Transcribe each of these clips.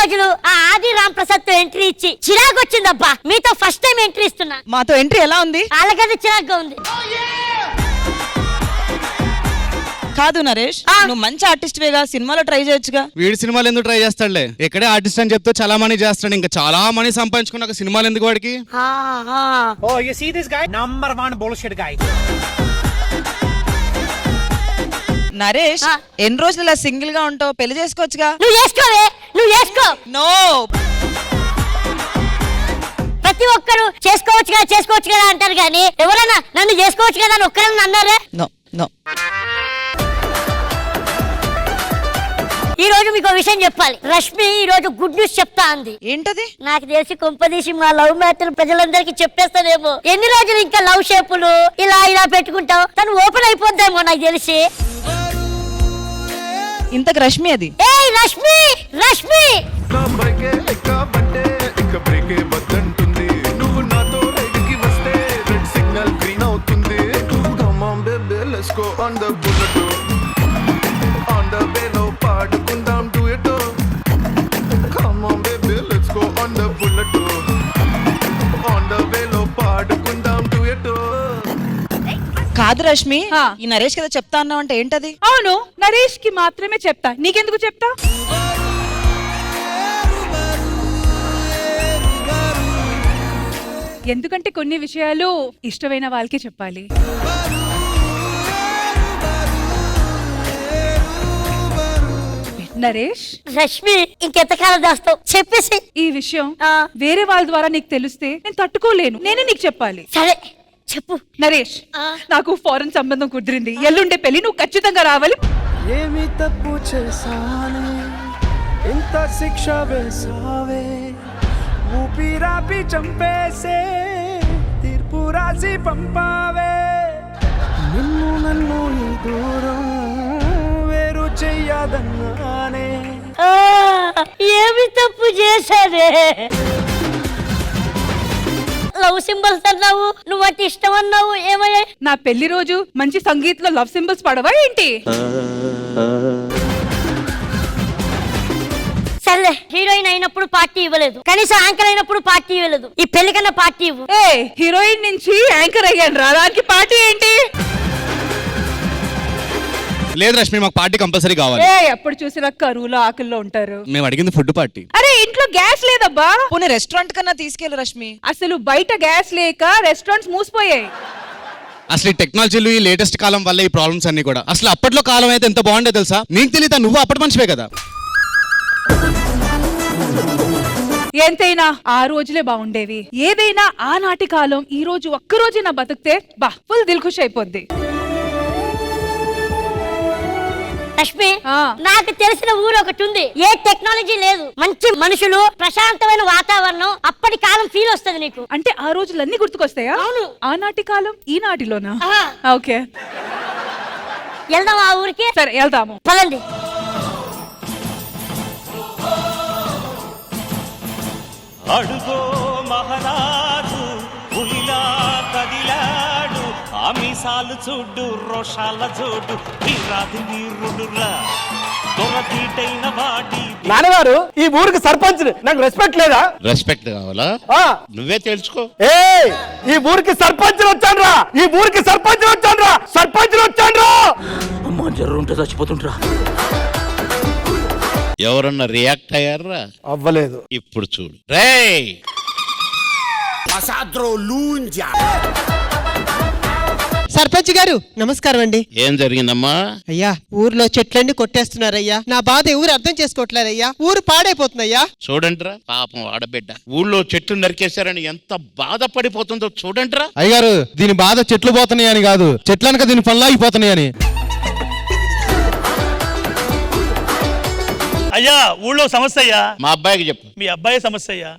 రోజులు ఆ ఆది రామ్ ప్రసాద్ తో ఎంట్రీ ఇచ్చి చిరాకు వచ్చిందబ్బా. మీతో ఫస్ట్ టైం ఎంట్రీ ఇస్తున్నా. మాతో ఎంట్రీ ఎలా ఉంది? అలాగైతే చిరాకుగా ఉంది. కాదు నరేష్, నువ్వు మంచి ఆర్టిస్ట్ వేగా, సినిమాలో ట్రై చేయొచ్చుగా. వీడి సినిమాలు ఎందుకు ట్రై చేస్తాడులే, ఎక్కడే ఆర్టిస్ట్ అని చెప్తే చాలా మనీ చేస్తాడు. ఇంకా చాలా మనీ సంపాదించుకున్నాక సినిమాలు ఎందుకు వాడికి? Oh, you see this guy? Number one bullshit guy. Naresh, ఎన్ని రోజులు ఇలా సింగిల్ గా ఉంటావు? పెళ్లి చేసుకోవచ్చుగా. నువ్వు చేసుకో. నో, ప్రతి ఒక్కరు చేసుకోవచ్చు కదా అంటారు కానీ ఎవరైనా నన్ను చేసుకోవచ్చు కదా అని ఒక్కరన్నా అన్నారే? No no. ఈ రోజు మీకు విషయం చెప్పాలి. రష్మి ఈ రోజు గుడ్ న్యూస్ చెప్తా అంది. ఏంటది? నాకు తెలిసి కొంపదీసి మా లవ్ మ్యాటర్ ప్రజలందరికీ చెప్పేస్తానేమో. ఎన్ని రోజులు ఇంకా లవ్ షేపులు ఇలా పెట్టుకుంటావు? తను ఓపెన్ అయిపోద్దామో నాకు తెలిసి. ఇంతకు రష్మి అది. ఏయ్ రష్మి, రష్మి కాదు రష్మి, ఈ నరేష్ కదా చెప్తా అన్నావు అంటే ఏంటది? అవును, నరేష్ కి మాత్రమే చెప్తా, నీకెందుకు చెప్తా? ఎందుకంటే కొన్ని విషయాలు ఇష్టమైన వాళ్ళకి చెప్పాలి. నరేష్, రష్మి ఇంకెంతకాలం దాస్తావు? చెప్పేసి ఈ విషయం వేరే వాళ్ళ ద్వారా నీకు తెలిస్తే నేను తట్టుకోలేను. నేనే నీకు చెప్పాలి. సరే చెప్పు. నరేష్, నాకు ఫారెన్ సంబంధం కుదిరింది. ఎల్లుండే పెళ్లి నువ్వు ఖచ్చితంగా రావాలి. ఏమి తప్పు చేసానే ఇంత శిక్ష వేసావే, ఊపిరాపి చంపేసే తీర్పు రాసి పంపావే. నన్ను ఈ దూరం వేరు చెయ్యదన్నానే. ఏమి తప్పు చేశానే? లవ్ సింబల్స్ అన్నావు, నువ్వు అంటే ఇష్టం అన్నావు, ఏమయ్యా? నా పెళ్లి రోజు మంచి సంగీతంలో లవ్ సింబల్స్ పడవా ఏంటి? సర్లే, హీరోయిన్ అయినప్పుడు పార్టీ ఇవ్వలేదు, కనీసం యాంకర్ అయినప్పుడు పార్టీ ఇవ్వలేదు. ఈ పెళ్లి కన్నా పార్టీ ఇవ్వు. హీరోయిన్ నుంచి యాంకర్ అయ్యాను రా, దానికి పార్టీ ఏంటి? లేదు రష్మి, మాకు పార్టీ కంపల్సరీ కావాలి. ఎప్పుడు చూసినా కరువులో ఆకల్లో ఉంటారు. మేము అడిగింది ఫుడ్ పార్టీ. అరే ఇంట్లో గ్యాస్ లేదబ్బా. పోనీ రెస్టారెంట్ కన్నా తీసుకెళ్ళు రష్మి. అసలు బయట గ్యాస్ లేక రెస్టారెంట్స్ మూసిపోయాయి. అసలు ఈ టెక్నాలజీలు ఈ లేటెస్ట్ కాలం వల్ల ఈ ప్రాబ్లమ్స్ అన్ని కూడా. అసలు అప్పట్లో కాలం అయితే ఎంత బాగుండే తెలుసా? నీకు తెలియదా? నువ్వు అప్పటి మనిషివే కదా. ఎంతైనా ఆ రోజులే బాగుండేవి. ఏదైనా ఆనాటి కాలం. ఈ రోజు ఒక్కరోజు నా బతికితే ఫుల్ దిల్ఖుష్ అయిపోద్ది. రష్మి, నాకు తెలిసిన ఊరు ఒకటి ఉంది. ఏ టెక్నాలజీ లేదు, మంచి మనుషులు, ప్రశాంతమైన వాతావరణం. అప్పటి కాలం ఫీల్ వస్తుంది నీకు. అంటే ఆ రోజులన్నీ గుర్తుకొస్తాయా? అవును. ఆనాటి కాలం ఈనాటిలోనా? ఓకే, వెళ్దాం ఆ ఊరికి. సరే వెళ్దాము, పదండి. అడుగో మహారాజు పులిలా కదిలాడు, ఆమిసాలు చూడు రోషాల చూడు, వీరాది వీరుడురా దొరతీటైన వాడి. నాన్నగారు, ఈ ఊరికి సర్పంచ్, నాకు రెస్పెక్ట్ లేదా? రెస్పెక్ట్ కావాలా? నువ్వే తెలుసుకో. ఈ ఊరికి సర్పంచ్ వచ్చాన్రా, ఈ ఊరికి సర్పంచ్ వచ్చాన్రా, సర్పంచ్ వచ్చాన్రా. అమ్మా జర్రుంటే చచ్చిపోతుంటరా. ఎవరన్నా రియాక్ట్ అయ్యారా? అవ్వలేదు. ఇప్పుడు చూడు రేయ్. సర్పంచ్ గారు నమస్కారం అండి. ఏం జరిగిందమ్మా? అయ్యా, ఊర్లో చెట్లన్నీ కొట్టేస్తున్నారయ్యా. నా బాధ ఎవరు అర్థం చేసుకోవట్లేదయ్యా. ఊరు పాడైపోతుందయ్యా. చూడండిరా, పాపం ఆడబిడ్డ ఊళ్ళో చెట్లు నరికేశారని ఎంత బాధపడిపోతుందో చూడండిరా. అయ్యగారు, దీని బాధ చెట్లు పోతున్నాయని కాదు, చెట్లనక దీని పనులాగిపోతున్నాయని. అయ్యా, ఊళ్ళో సమస్య అయ్యా. మా అబ్బాయికి చెప్పు. మీ అబ్బాయి సమస్య అయ్యా.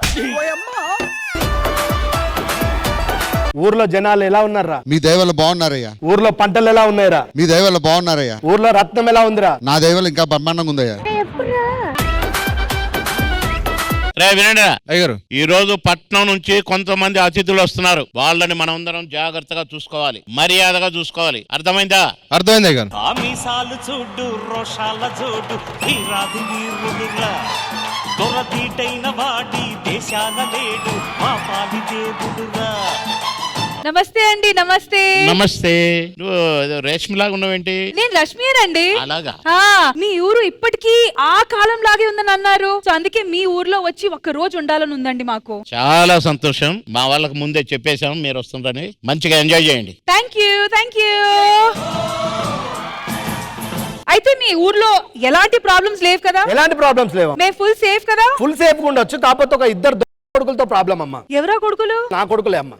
ఊర్లో జనాలు ఎలా ఉన్నారా? మీ దయవల్ల బాగున్నారయ్యా. ఊర్లో పంటలు ఎలా ఉన్నాయిరా? మీ దయవల్ల బాగున్నారయ్యా. ఊర్లో రత్నం ఎలా ఉందిరా? నా దయవల్ల ఇంకా బ్రహ్మాండంగా ఉందయ్యా. రే వినండి అయ్యగారు, ఈ రోజు పట్నం నుంచి కొంతమంది అతిథులు వస్తున్నారు. వాళ్ళని మనమందరం జాగ్రత్తగా చూసుకోవాలి, మర్యాదగా చూసుకోవాలి. అర్థమైందా? అర్థమైంది అయ్యగారు. ఆమిసాలు చూడు రోషాల చూడు, వీరాది వీరుడురా దొరతీటైన వాడి దేశాన లేడు మా పాలి దేవుడురా. నమస్తే అండి. నమస్తే. నమస్తే. నువ్వు ఏదో రేష్మిలాగా ఉన్నావేంటి? నేను రష్మియనండి. అలాగా? మీ ఊరు ఇప్పటికీ ఆ కాలం లాగే ఉందని అన్నారు. సో అందుకే మీ ఊర్లో వచ్చి ఒక్క రోజు ఉండాలని ఉందండి మాకు. చాలా సంతోషం. మా వాళ్ళకి ముందే చెప్పేశాం మీరు వస్తుందని. మంచిగా ఎంజాయ్ చేయండి. Thank you. అయితే మీ ఊర్లో ఎలాంటి ప్రాబ్లమ్స్ లేవు కదా? ఎలాంటి ప్రాబ్లమ్స్ లేవా? మేము ఫుల్ సేఫ్ కదా? ఫుల్ సేఫ్ గా ఉండొచ్చు, కాకపోతే ఒక ఇద్దరు కొడుకులతో ప్రాబ్లం అమ్మా. ఎవరా కొడుకులు? నా కొడుకులే అమ్మా.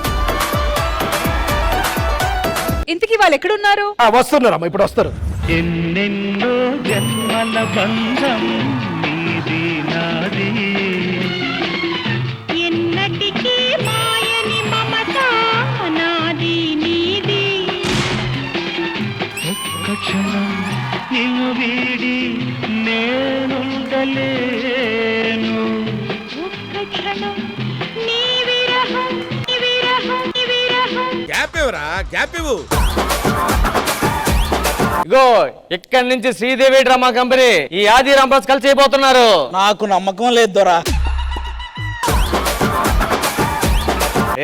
ఇంతకీ వాళ్ళు ఎక్కడున్నారు? వస్తున్నారమ్మా, ఇప్పుడు వస్తారు. ఎన్నెన్నో జన్మల బంధం నీది నాది, ఎన్నటికీ మాయని మమత నాది నీది, ఒక్క క్షణం నిన్ను వీడి నేనుండలేను, ఒక్క క్షణం నీ విరహం నీ విరహం నీ విరహం. ఇగో ఇక్కడి నుంచి శ్రీదేవి డ్రామా కంపెనీ ఈ ఆది రాంప్రసాద్ కలిసి చేయబోతున్నారు. నాకు నమ్మకం లేదు దొరా.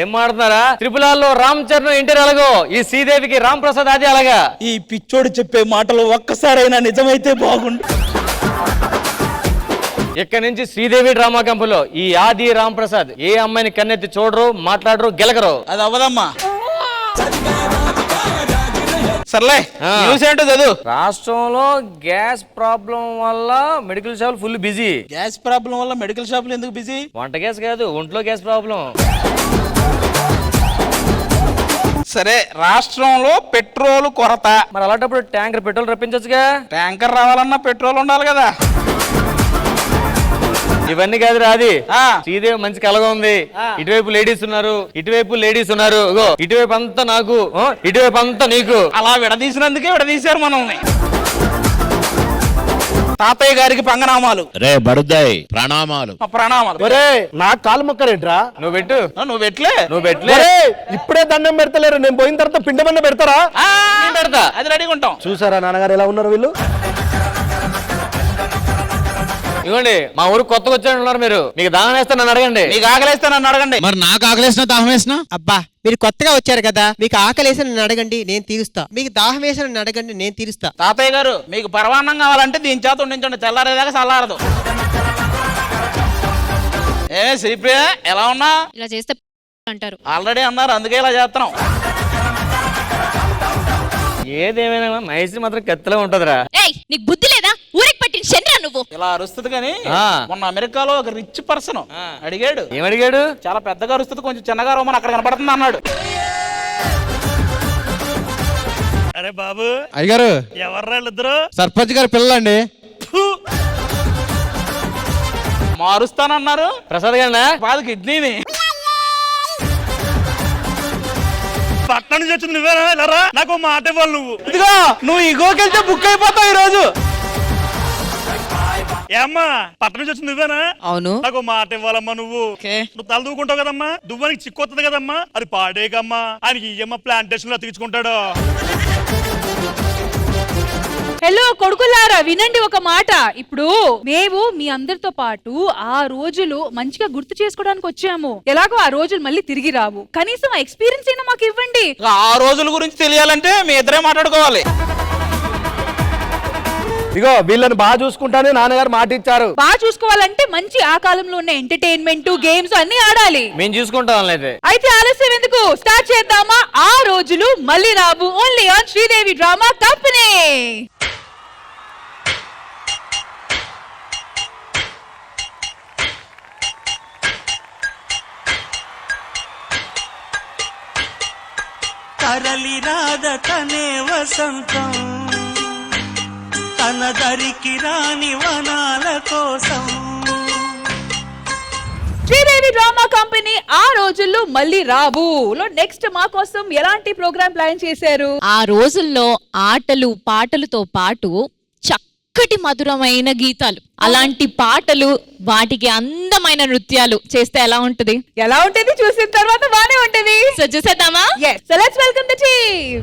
ఏం మాడుతున్నారా? త్రిపులాల్లో రామ్ చరణ్ ఎన్టీఆర్ అలాగో ఈ శ్రీదేవికి రామ్ ప్రసాద్ ఆది అలాగా. ఈ పిచ్చోడు చెప్పే మాటలు ఒక్కసారైనా నిజమైతే బాగుండు. ఇక్కడి నుంచి శ్రీదేవి డ్రామా కంపెనీలో ఈ ఆది రామ్ ప్రసాద్ ఏ అమ్మాయిని కన్నెత్తి చూడరు, మాట్లాడరు, గెలకరు. అది అవ్వదమ్మా. సర్లే, న్యూస్ ఏంటో చదువు. రాష్ట్రంలో గ్యాస్ ప్రాబ్లం వల్ల మెడికల్ షాపులు ఫుల్ బిజీ. గ్యాస్ ప్రాబ్లం వల్ల మెడికల్ షాపులు ఎందుకు బిజీ? వంట గ్యాస్ కాదు, ఒంట్లో గ్యాస్ ప్రాబ్లం. సరే, రాష్ట్రంలో పెట్రోల్ కొరత. మరి అలాంటప్పుడు ట్యాంకర్ పెట్రోల్ రప్పించచ్చుగా. ట్యాంకర్ రావాలన్నా పెట్రోల్ ఉండాలి కదా. ఇవన్నీ కాదు రాది. శ్రీదేవి మంచి కలగా ఉంది. ఇటువైపు లేడీస్ ఉన్నారు, ఇటువైపు లేడీస్ ఉన్నారు. ఇటువైపు అంతా నాకు, ఇటువైపు అంతా నీకు. అలా విడదీసినందుకే విడదీశారు మనల్ని. తాతయ్య గారికి పంగనామాలు. రే బడుద్దాయి ప్రణామాలు. ప్రణామాలు. నాకు కాలు మొక్కరేట్రా? నువ్వు పెట్టు. నువ్వు పెట్లే. నువ్వు పెట్టలే. ఇప్పుడే దండం పెడతలేరు, నేను పోయిన తర్వాత పిండమన్న పెడతారా? నేను పెడతా, అది రెడీగా ఉంటాం. చూసారా నాన్నగారు ఎలా ఉన్నారు వీళ్ళు? ఇవ్వండి, మా ఊరు కొత్తగా వచ్చాడు మీరు. మీకు దాహం వేస్తే నన్ను అడగండి. నీకు ఆకలిస్తే నన్ను అడగండి. మరి నాకు ఆకలేసిన దాహం వేసిన? అబ్బా, మీరు కొత్తగా వచ్చారు కదా, మీకు ఆకలేసిన నన్ను అడగండి, నేను తీరుస్తా. మీకు దాహం వేసిన నన్ను అడగండి, నేను తీరుస్తా. తాతయ్య గారు, మీకు పరవాన్నం కావాలంటే దీని చేత ఉండించండి, తెల్లారేదాకా చల్లారదు. ఏ శ్రీప్రియ, ఎలా ఉన్నా? ఇలా చేస్తే అంటారు. ఆల్రెడీ అన్నారు, అందుకే ఇలా చేస్తున్నాం. ఏదేమైనా మైసూర్ మాత్రం కత్తిలో ఉంటదిరా. ఏయ్, నీకు బుద్ధి లేదా? ఊరికి పట్టిన శనిరా నువ్వు. ఇలా అరుస్తుంది కానీ మొన్న అమెరికాలో ఒక రిచ్ పర్సన్ అడిగాడు. ఏమడిగాడు? చాలా పెద్దగా అరుస్తుంది, కొంచెం చిన్నగా రోమని అక్కడ కనపడుతుంది అన్నాడు. అరే బాబు, అయ్యగారు, ఎవర్రా ఇద్దరు? సర్పంచ్ గారి పిల్లలండి. మారుస్తానన్నారు. ప్రసాద్ గారినా? కాదు, కిడ్నీని. పట్నం నుంచి వచ్చింది నువ్వేనా? వెళ్ళరా, నాకు మాట ఇవ్వాలి నువ్వు. ఇదిగో, నువ్వు ఇగోకెళ్తే బుక్ అయిపోతావు ఈ రోజు. ఏమ్మా, పట్నం నుంచి వచ్చింది నువ్వేనా? అవును. నాకు మాట ఇవ్వాలమ్మా. నువ్వు తల దూకుంటావు కదమ్మా, దువ్వానికి చిక్కొస్తుంది కదమ్మా, అది పాడేకమ్మా. ఆయనకి ఇయ్యమ్మ ప్లాంటేషన్ లో అతికించుకుంటాడు. హలో కొడుకులారా, వినండి ఒక మాట. ఇప్పుడు మేము మీ అందరితో పాటు ఆ రోజులు మంచిగా గుర్తు చేసుకోవడానికి వచ్చాము. ఎలాగో ఆ రోజులు మళ్ళీ తిరిగి రావు, కనీసం ఆ ఎక్స్పీరియన్స్ అయినా మాకు ఇవ్వండి. ఆ రోజుల గురించి తెలియాలంటే మీ ఇద్దరే మాట్లాడుకోవాలి. ఇగో వీళ్ళని బాగా చూసుకుంటానే నాన్నగారు మాట ఇచ్చారు. బాగా చూసుకోవాలంటే మంచి ఆ కాలంలో ఉన్న ఎంటర్టైన్మెంట్, గేమ్స్ అన్ని ఆడాలి. మేము చూసుకుంటాం. అయితే ఆలస్యం ఎందుకు, స్టార్ట్ చేద్దామా? ఆ రోజులు మళ్ళీ రావు, only on Sridevi drama company. తరలి రాద తనే వసంతం, తన దరికి రాని వనాల కోసం. శ్రీదేవి డ్రామా కంపెనీ ఆ రోజుల్లో మళ్ళీ రావు లో నెక్స్ట్ మా కోసం ఎలాంటి ప్రోగ్రామ్ ప్లాన్ చేశారు? ఆ రోజుల్లో ఆటలు పాటలతో పాటు చక్కటి మధురమైన గీతాలు, అలాంటి పాటలు, వాటికి అందమైన నృత్యాలు చేస్తే ఎలా ఉంటది? ఎలా ఉంటది చూసిన తర్వాత బానే ఉంటది. సో చూసేద్దామా? yes, so let's welcome the team.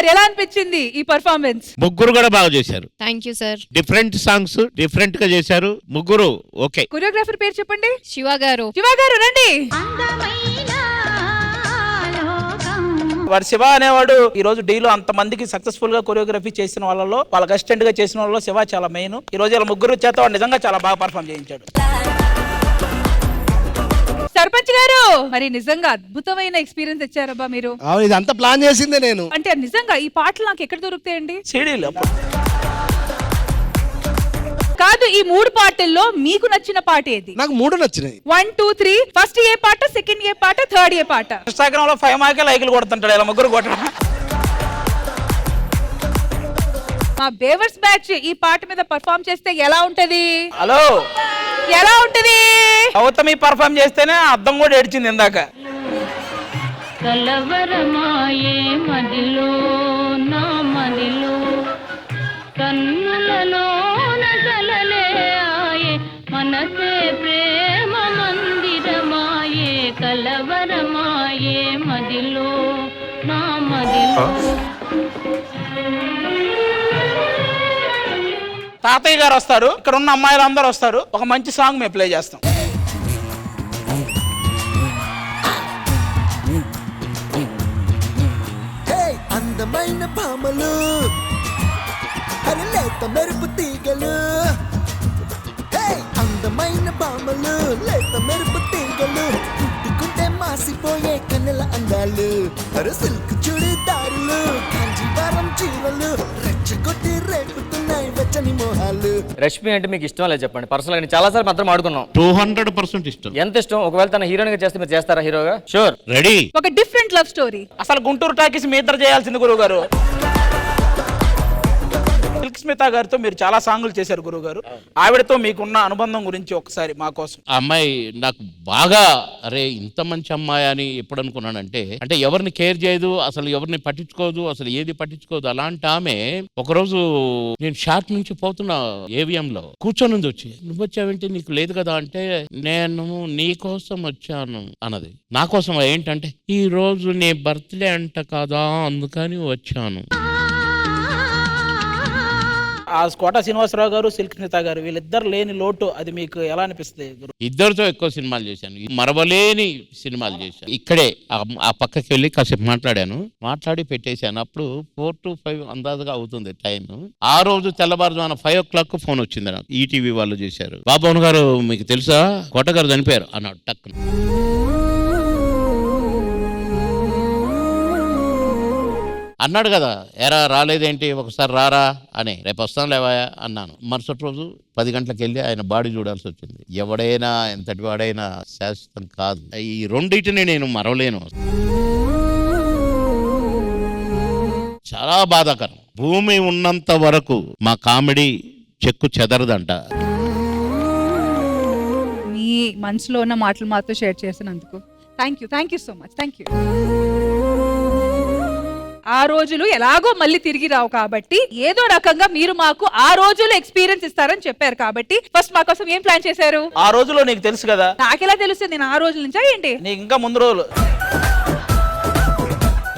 గారు ఎలా అనిపించింది ఈ పర్ఫార్మెన్స్? ముగ్గురు కూడా బాగా చేశారు. Thank you sir. Different songs different గా చేశారు ముగ్గురు. ఓకే. కొరియోగ్రాఫర్ పేరు చెప్పండి. శివ గారు. శివ గారు రండి. వాడు శివ అనేవాడు ఈ రోజు డీలో అంత మందికి సక్సెస్ఫుల్ గా కొరియోగ్రఫీ చేసిన వాళ్ళలో, వాళ్ళకి అసిస్టెంట్ గా చేసిన వాళ్ళలో శివ చాలా మెయిన్. ఈ రోజు ఇలా ముగ్గురు చేత వాడు నిజంగా చాలా బాగా పర్ఫామ్ చేయించాడు. సర్పంచ్ గారు, మరి నిజంగా అద్భుతమైన ఎక్స్పీరియన్స్ ఇచ్చారబ్బా మీరు. ఇదంతా ప్లాన్ చేసిందే నేను. అంటే నిజంగా ఈ పాటలు నాకు ఎక్కడ దొరుకుతాయండి? సీడీలు కాదు, ఈ 3 పాటల్లో మీకు నచ్చిన పాట ఏది? నాకు 3 నచ్చినాయి. 1 2 3. ఫస్ట్ ఏ పాట, సెకండ్ ఏ పాట, థర్డ్ ఏ పాట? ఇన్స్టాగ్రామ్ లో 5 మార్కే లైకులు కొడుతుంటాడు ఇలా ముగ్గురు కొట్టడం. మా బేవర్స్ బ్యాచ్ ఈ పాట మీద పర్ఫామ్ చేస్తే ఎలా ఉంటది? హలో, ఎలా ఉంటది? గౌతమి పర్ఫామ్ చేస్తేనే అద్దం కూడా ఏడ్చింది ఇందాక. కలవరమాయే మదిలో నా మదిలో కన్నులలో నగలలే ఆయే మనసే ప్రేమ మందిరమాయే కలవరమాయే మదిలో నా మదిలో. తాతయ్య గారు వస్తారు, ఇక్కడ ఉన్న అమ్మాయిలు అందరూ వస్తారు. ఒక మంచి సాంగ్ మేము ప్లే చేస్తాం. అందమైన భామలు, లేత మెరుపు తీగలు, అందమైన భామలు, లేత మెరుపు తీగలు, పుట్టుకుంటే మాసిపోయే కన్నెల అందాలు, సిల్క్ చుడిదారులు, కాంజీవరం చీరలు, రెచ్చగొట్టి రేపుతున్నాయి వెచ్చని మోహాలు. రష్మి అంటే మీకు ఇష్టం లేదు చెప్పండి? పర్సనల్ గా చాలా సార్లు మాత్రం ఆడుకున్నాం. 200% ఇష్టం. ఎంత ఇష్టం? ఒకవేళ తన హీరోయిన్ గా చేస్తే మీరు చేస్తారా హీరోగా? Sure, ready. ఒక డిఫరెంట్ లవ్ స్టోరీ. అసలు గుంటూరు టాకీస్ మీ ఇద్దరు చేయాల్సింది గురువు గారు. సిల్క్ స్మిత గారితో మీరు చాలా సాంగులు చేశారు గురువు గారు. ఆవిడతో మీకున్న అనుబంధం గురించి ఒకసారి మా కోసం. ఆ అమ్మాయి నాకు బాగా, అరే ఇంత మంచి అమ్మాయి అని ఎప్పుడు అనుకున్నానంటే, అంటే ఎవరిని కేర్ చేయదు, అసలు ఎవరిని పట్టించుకోదు, అసలు ఏది పట్టించుకోదు. అలాంటి ఆమె ఒకరోజు నేను షార్ట్ నుంచి పోతున్నా AVM లో కూర్చొని ఉంది. వచ్చి నువ్వు వచ్చావేంటి, నీకు లేదు కదా అంటే, నేను నీ కోసం వచ్చాను అన్నది. నా కోసం ఏంటంటే, ఈ రోజు నీ బర్త్డే అంట కదా అందుకని వచ్చాను. ఆ కోట శ్రీనివాసరావు గారు, సిల్క్ స్మిత గారు వీళ్ళిద్దరు లేని లోటు అది మీకు ఎలా అనిపిస్తుంది గురు? ఇద్దరితో ఎక్కువ సినిమాలు చేశాను, మరవలేని సినిమాలు చేశాను. ఇక్కడే ఆ పక్కకి వెళ్ళి కాసేపు మాట్లాడి పెట్టేశాను. అప్పుడు 4 to 5 అందాజుగా అవుతుంది టైం. ఆ రోజు తెల్లవారుజామున 5 o'clock ఫోన్ వచ్చింది నాకు. ఈటీవీ వాళ్ళు చేశారు. బాబు గారు మీకు తెలుసా కోట గారు చనిపోయారు అన్నాడు టక్కున. అన్నాడు కదా, ఎరా రాలేదేంటి, ఒకసారి రారా అని. రేపు వస్తాను లేవా అన్నాను. మరుసటి రోజు 10 గంటలకు వెళ్ళి ఆయన బాడీ చూడాల్సి వచ్చింది. ఎవడైనా ఎంతటి వాడైనా శాశ్వతం కాదు. ఈ రెండింటిని నేను మరవలేను. చాలా బాధాకరం. భూమి ఉన్నంత వరకు మా కామెడీ చెక్కు చెదరదంట. మీ మనసులో ఉన్న మాటలు మాతో షేర్ చేసినందుకు thank you so much. Thank you. ఆ రోజులు ఎలాగో మళ్ళీ తిరిగి రావు కాబట్టి ఏదో రకంగా మీరు మాకు ఆ రోజులు ఎక్స్పీరియన్స్ ఇస్తారని చెప్పారు కాబట్టి ఫస్ట్ మా కోసం ఏం ప్లాన్ చేశారు? ఆ రోజులో నీకు తెలుసు కదా. నాకెలా తెలుస్తుంది? నేను ఆ రోజుల నుంచా ఏంటి? నీకు ఇంకా ముందు రోజులు.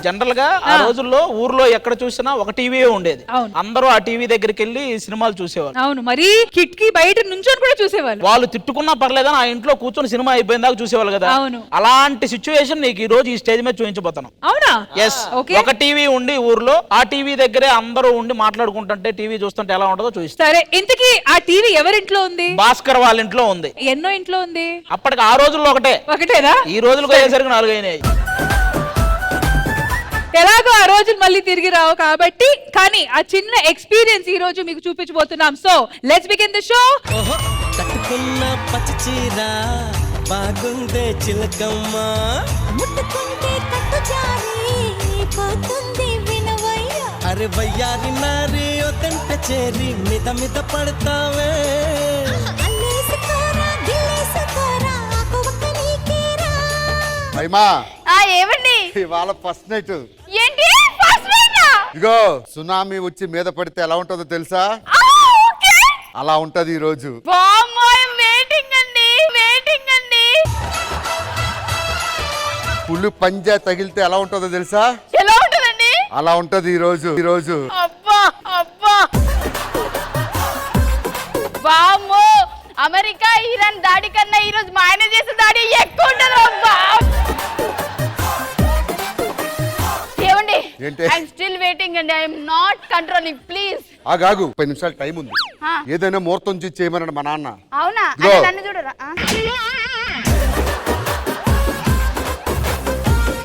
జనరల్ గా ఆ రోజుల్లో ఊర్లో ఎక్కడ చూసినా ఒక టీవీ ఉండేది. అందరూ ఆ టీవీ దగ్గరికి వెళ్ళి సినిమాలు చూసేవాళ్ళు. అవును, మరి కిటికీ బయట నుంచొని కూడా చూసేవాళ్ళు. వాళ్ళు తిట్టుకున్నా పర్లేదని ఆ ఇంట్లో కూర్చొని సినిమా అయిపోయిన దాకా చూసేవాళ్ళు కదా. అవును. అలాంటి సిచ్యువేషన్ నీకు ఈ రోజు ఈ స్టేజ్ మీద చూపించబోతాను. అవునా? ఎస్. ఒక టీవీ ఉండి ఊర్లో ఆ టీవీ దగ్గరే అందరూ ఉండి మాట్లాడుకుంటుంటే టీవీ చూస్తుంటే ఎలా ఉంటుందో చూపిస్తా. సరే, ఇంతకీ ఆ టీవీ ఎవరింట్లో ఉంది? భాస్కర్ వాళ్ళ ఇంట్లో ఉంది. ఎన్నో ఇంట్లో ఉంది? అప్పటికి ఆ రోజుల్లో ఒకటేనా? ఈ రోజులకు అయ్యేసరికి 4 అయినాయి. ఎలాగో ఆ రోజులు మళ్ళీ తిరిగి రావు కాబట్టి, కానీ ఆ చిన్న ఎక్స్పీరియన్స్ ఈ రోజు మీకు చూపించబోతున్నాం. So let's begin the show. కట్టుకున్న పచ్చి చీర బాగుందే చిలకమ్మ, ముట్టుకుంటే కట్టు జారి పోతుంది వినవయ్య. అరే వయ్యారి నారి ఒతంట చేరి మీద మీద పడతావే. ఏమండి ఇవాళ ఫస్ట్ నైట్ ఏంటి ఫస్ట్ నైట్? ఇగో సునామీ వచ్చి మీద పడితే ఎలా ఉంటుందో తెలుసా? అలా ఉంటది ఈ రోజు. పులి పంజా తగిలితే ఎలా ఉంటుందో తెలుసా? ఎలా ఉంటుందండి? అలా ఉంటది ఈ రోజు అబ్బా అబ్బా వామ్మో అమెరికా ఇరాన్ దాడి కన్నా ఈ రోజు మా ఆయన చేసే దాడి ఎక్కువ ఉంటది అబ్బా ఏమండి ఏంటి? ఐఎమ్ స్టిల్ వెయిటింగ్ అండి ఐఎమ్ నాట్ కంట్రోలింగ్ ప్లీజ్ ఆగాగు 10 నిమిషాలు టైం ఉంది ఏదైనా ముహూర్తం చూసి చేయమన్నాడు మా నాన్న అవునా ఇదిగో. అంటే నన్ను చూడరా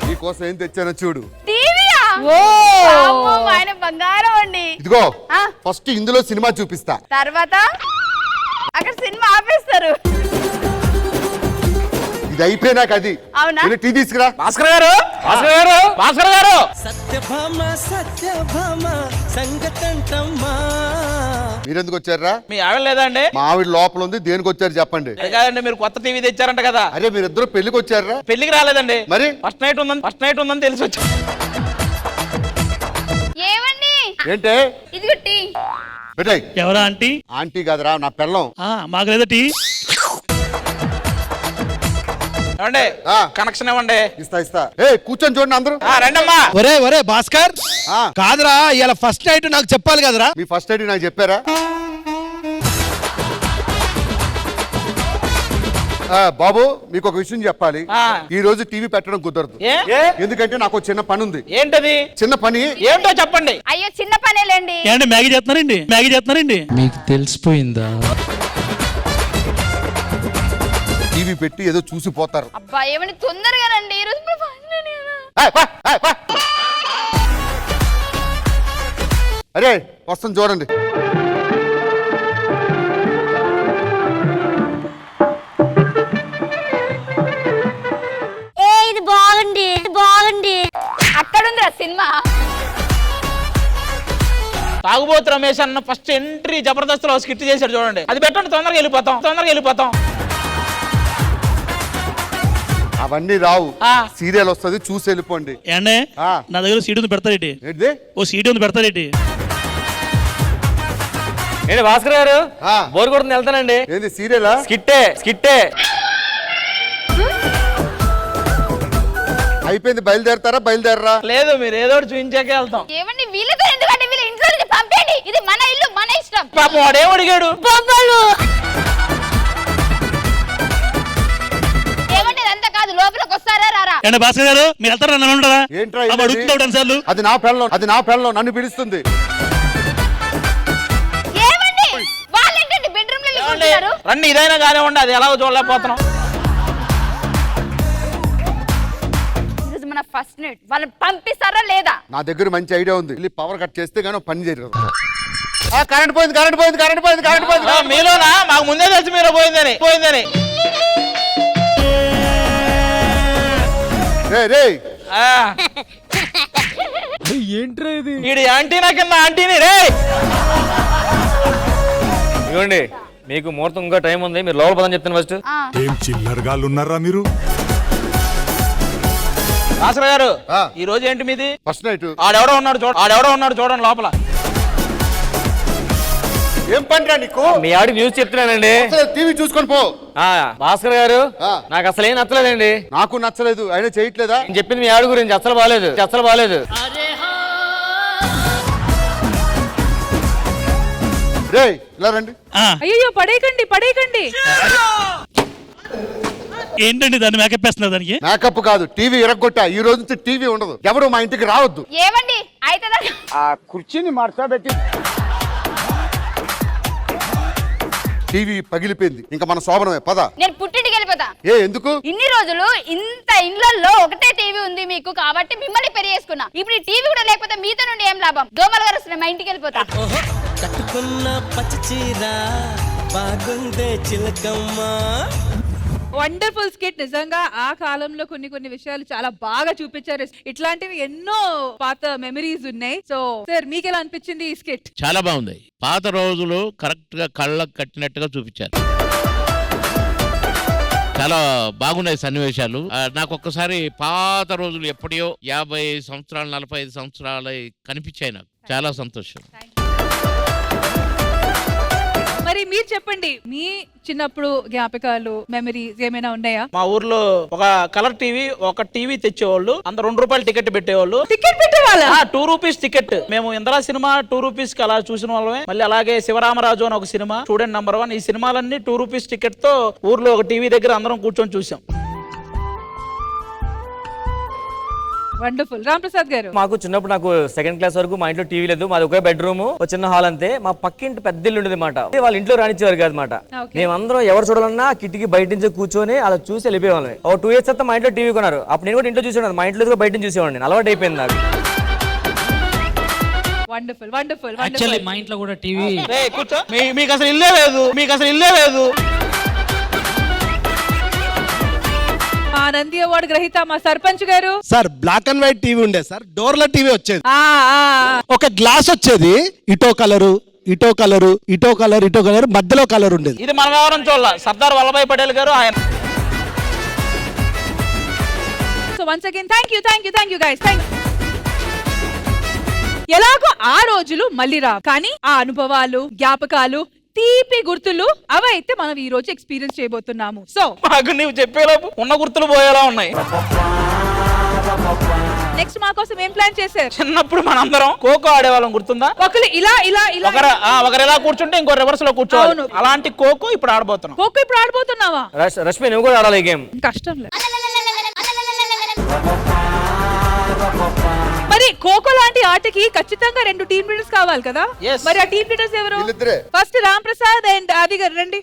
నీకోసం ఏం తెచ్చానో చూడు టీవీయా మా ఆయన బంగారం అండి ఇదిగో ఆ. ఫస్ట్ ఇందులో సినిమా చూపిస్తా తర్వాత అక్కడ సినిమా ఆపేస్తారు ఇది అయిపోయినాక అది అవునా? టీ తీసుకురా భాస్కర్ గారు భాస్కర్ గారు సత్యభామ సత్యభామ సంగతంటమ్మా మీరెందుకు వచ్చారా మీ ఆవిడ లేదా అండి మా ఆవిడ లోపల ఉంది దేనికి వచ్చారు చెప్పండి అది కాదండి మీరు కొత్త టీవీ తెచ్చారంట కదా అరే మీరిద్దరు పెళ్లికి వచ్చారా పెళ్లికి రాలేదండి మరి ఫస్ట్ నైట్ ఉందని తెలిసి వచ్చా ఏమండి ఏంటే ఇదిగో టీ పెట్టాయి ఎవరా ఆంటీ ఆంటీ కాదురా నా పెళ్ళం మాకు లేదా టీ ఏమండి ఆ. కనెక్షన్ ఇవ్వండి ఇస్తా కూర్చొని చూడండి అందరూ రండమ్మా ఒరే భాస్కర్ ఆ. కాదురా ఇలా ఫస్ట్ నైట్ నాకు చెప్పాలి కదరా మీ ఫస్ట్ ఐడి నాకు చెప్పారా బాబు మీకు ఒక విషయం చెప్పాలి ఆ. ఈ రోజు టీవీ పెట్టడం కుదరదు ఏ? ఎందుకంటే నాకు ఒక చిన్న పని ఉంది ఏంటది చిన్న పని ఏంటో చెప్పండి అయ్యో చిన్న పనేలేండి ఏంటి మ్యాగీ చేస్తున్నారండి మీకు తెలిసిపోయిందా టీవీ పెట్టి ఏదో చూసిపోతారు అబ్బా ఏమని తొందరగా రండి ఈ రోజు మన function కదా. అరే వస్తాను చూడండి ఇది బాగుంది అక్కడుందిరా సినిమా తాగుబోతు రమేష్ అన్న ఫస్ట్ ఎంట్రీ జబర్దస్త్ లో స్కిట్ చేశాడు చూడండి అది పెట్టండి తొందరగా వెళ్ళిపోతాం అవన్నీ రావు ఆ. సీరియల్ వస్తుంది చూసి వెళ్ళిపోండి ఏండే ఆ. నా దగ్గర సీట్ ఉంది పెడతారేటి ఏంటిది ఓ సీట్ ఉంది పెడతారేటి ఏంటి భాస్కర్ గారు ఆ. బోర్ కొడుతుంది వెళ్తానండి ఏంది సీరియలా స్కిట్టే అయిపోయింది బయలుదేరరా లేదు మీరు ఏదో ఒకటి చూపించాకే వెళ్తాం ఏమండి వీళ్ళతో ఎందుకంటే వీళ్ళ ఇంట్లో నుంచి పంపేయండి ఇది మన ఇల్లు మన ఇష్టం పాపం వాడు ఏం అడిగాడు బొమ్మలు ఏమండి ఇదంతా కాదు లోపలికి వస్తారా రారా ఏంటి భాస్కర్ గారు మీరు వెళ్తారా నన్ను ఉంటారా ఏంట్రా అవి ఇది? అడుగుతున్నావు సార్లు అది నా పెళ్ళం నన్ను పిలుస్తుంది ఏమండి వాళ్ళేంటండి బెడ్రూమ్ లో కూర్చున్నారు రండి ఇదైనా కానివ్వండి అది ఎలాగో చూడలేకపోతున్నాం ఈరోజు మన ఫస్ట్ నైట్ వాళ్ళని పంపిస్తారా లేదా నా దగ్గర మంచి ఐడియా ఉంది వెళ్ళి పవర్ కట్ చేస్తే గానీ పని చేయరు కరెంట్ పోయింది మీలోనా మాకు ముందే తెలిసి మీరు పోయిందని రే ఆ. ఈడు యాంటీనా కింద ఆంటీని రే ఇవ్వండి మీకు ముహూర్తం ఇంకా టైం ఉంది మీరు లోపల పదని చెప్తాను ఫస్ట్ ఏం చిల్లరగాళ్ళు ఉన్నారా మీరు భాస్కర్ గారు ఆ. ఈ రోజు ఏంటి మీది ఫస్ట్ నైట్ ఆడెవడో ఉన్నాడు చూడండి లోపల ఏం పనిరా నీకు మీ ఆడికి న్యూస్ చెప్తున్నానండి టీవీ చూసుకొని పో భాస్కర్ గారు ఆ. నాకు అసలు ఏం నచ్చలేదండి నాకు నచ్చలేదు అయినా చేయట్లేదా నేను చెప్పింది మీ ఆవిడ గురించి అసలు బాలేదు రే ఇలా రండి అయ్యో పడేయకండి ఏంటండి దాన్ని మేకప్ వేస్తున్నారు దానికి మేకప్ కాదు టీవీ ఇరగొట్టా ఈ రోజు నుంచి టీవీ ఉండదు ఎవరు మా ఇంటికి రావద్దు ఏమండి అయితే ఆ కుర్చీని మార్చబెట్టి టీవీ పగిలిపోయింది ఇంకా మన శోభనమే పద నేను పుట్టింటికి వెళ్ళిపోతా ఎందుకు ఇన్ని రోజులు ఇంత ఇండ్లలో ఒకటే టీవీ ఉంది మీకు కాబట్టి మిమ్మల్ని పెళ్లి చేసుకున్నా ఇప్పుడు ఈ టీవీ కూడా లేకపోతే మీతో నుండి ఏం లాభం దోమలు గారు వస్తున్నాయి మా ఇంటికి వెళ్ళిపోతా కట్టుకున్న పచ్చి చీర బాగుందే చిలకమ్మా వండర్ఫుల్ స్కిట్ నిజంగా ఆ కాలంలో కొన్ని విషయాలు చాలా బాగా చూపించారు ఇట్లాంటివి ఎన్నో పాత మెమరీస్ ఉన్నాయి సో సార్ మీకు ఎలా అనిపించింది ఈ స్కిట్ చాలా బాగుంది పాత రోజులు కరెక్ట్ గా కళ్ళకు కట్టినట్టుగా చూపించారు చాలా బాగున్నాయి సన్నివేశాలు నాకు ఒక్కసారి పాత రోజులు ఎప్పుడో 50 సంవత్సరాలు 45 సంవత్సరాలు కనిపించాయి నాకు చాలా సంతోషం మరి మీరు చెప్పండి, మీ చిన్నప్పుడు జ్ఞాపకాలు, మెమరీస్ ఏమైనా ఉన్నాయా? మా ఊర్లో ఒక కలర్ టీవీ, ఒక టీవీ తెచ్చేవాళ్ళు, అంత 2 రూపాయలు టికెట్ పెట్టేవాళ్ళు. టికెట్ పెట్టేవాళ్ళ? 2 rupees ticket. మేము ఇంద్రా సినిమా 2 రూపీస్ కి అలా చూసిన వాళ్ళమే. మళ్ళీ అలాగే శివరామరాజు అని ఒక సినిమా, స్టూడెంట్ నంబర్ 1, ఈ సినిమాలన్నీ 2 రూపీస్ టికెట్ తో ఊర్లో ఒక టీవీ దగ్గర అందరం కూర్చొని చూసాం. వండర్ఫుల్. రామ్ ప్రసాద్ గారు? మాకు చిన్నప్పుడు నాకు 2nd క్లాస్ వరకు మా ఇంట్లో టీవీ లేదు. మాది ఒకే బెడ్రూమ్, ఒక చిన్న హాల్ అంతే. మా పక్కింటి పెద్ద ఇల్లు ఉండేది మాట. వాళ్ళ ఇంట్లో రానిచ్చేవారు కాదు మాట. మేమందరం ఎవరు చూడాలన్నా కిటికీ బయట నుంచి కూర్చొని అలా చూసి వెళ్ళిపోయేవాళ్ళం. ఒక 2 years తర్వాత మా ఇంట్లో టీవీ కొన్నారు. అప్పుడు నేను కూడా ఇంట్లో చూసేవాడు, మా ఇంట్లో బయట చూసేవాడిని. అలవాటు అయిపోయింది నాకు. వండర్ఫుల్ వండర్ఫుల్ యాక్చువల్లీ మా ఇంట్లో కూడా టీవీ. కూర్చో. మీకు అసలు ఇల్లే లేదు. మా నంది అవార్డు గ్రహీత మా సర్పంచ్ గారు. Sir black and white TV ఉండే సార్, డోర్ల టీవీ వచ్చేది. ఒక గ్లాస్ వచ్చేది, ఇటో కలరు ఇటో కలరు ఇటో కలర్ ఇటో కలర్, మధ్యలో కలర్ ఉండేది. ఇది మన వ్యవహారం చూడాల. సర్దార్ వల్లభాయ్ పటేల్ గారు ఆయన. So once again thank you guys. ఎలాగో ఆ రోజులు మళ్ళీ రా, కానీ ఆ అనుభవాలు, జ్ఞాపకాలు, తీపి గుర్తులు అవైతే మనం ఈ రోజు ఎక్స్పీరియన్స్ చేయబోతున్నాము. సో మాకు నీవు చెప్పేలోపు ఉన్న గుర్తులు పోయేలా ఉన్నాయి. నెక్స్ట్ మా కోసం ఏం ప్లాన్ చేశారు? చిన్నప్పుడు మనందరం ఖోఖో ఆడేవాళ్ళం, గుర్తుందా? ఒకరు ఇలా ఒకరు ఇలా కూర్చుంటే ఇంకో రివర్స్ లో కూర్చోవాలి. అలాంటి ఖోఖో ఇప్పుడు ఆడబోతున్నాం. ఖోఖో ఇప్పుడు ఆడబోతున్నావా? రష్మి నువ్వు కూడా ఆడాలి ఈ గేమ్. కష్టం లేదు. మరి ఖోఖో లాంటి ఆటకి ఖచ్చితంగా 2 టీమ్ లీడర్స్ కావాలి కదా? మరి ఆ టీమ్ లీడర్స్ ఎవరు? ఫస్ట్ రామ్ ప్రసాద్ అండ్ ఆది గారు రండి.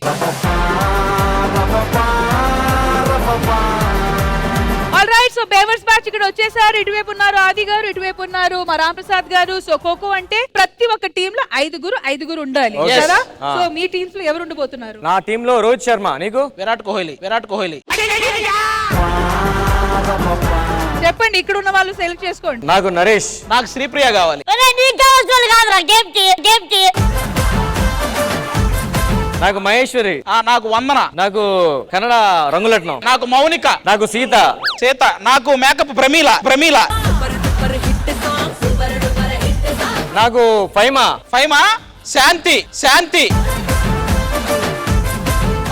ఆల్ రైట్, సో బేవర్స్ బ్యాచ్ ఇక్కడ వచ్చేసారు. ఇటువైపు ఉన్నారు ఆది గారు, ఇటువైపు ఉన్నారు మా రామ్ ప్రసాద్ గారు. సో ఖోఖో అంటే ప్రతి ఒక్క టీమ్ లో 5 ఉండాలి కదా? సో మీ టీమ్స్ లో ఎవరు ఉండిపోతున్నారు? నా టీమ్ లో రోహిత్ శర్మ. నీకు? విరాట్ కోహ్లీ. చెప్పండి, ఇక్కడ ఉన్న వాళ్ళు సెలెక్ట్ చేసుకోండి. నాకు నరేష్. నాకు శ్రీప్రియ కావాలి. నాకు మహేశ్వరి. నాకు వందన. నాకు కన్నడ రంగులట్నం. నాకు మౌనిక. నాకు సీత. నాకు మేకప్ ప్రమీల. నాకు ఫైమా. శాంతి.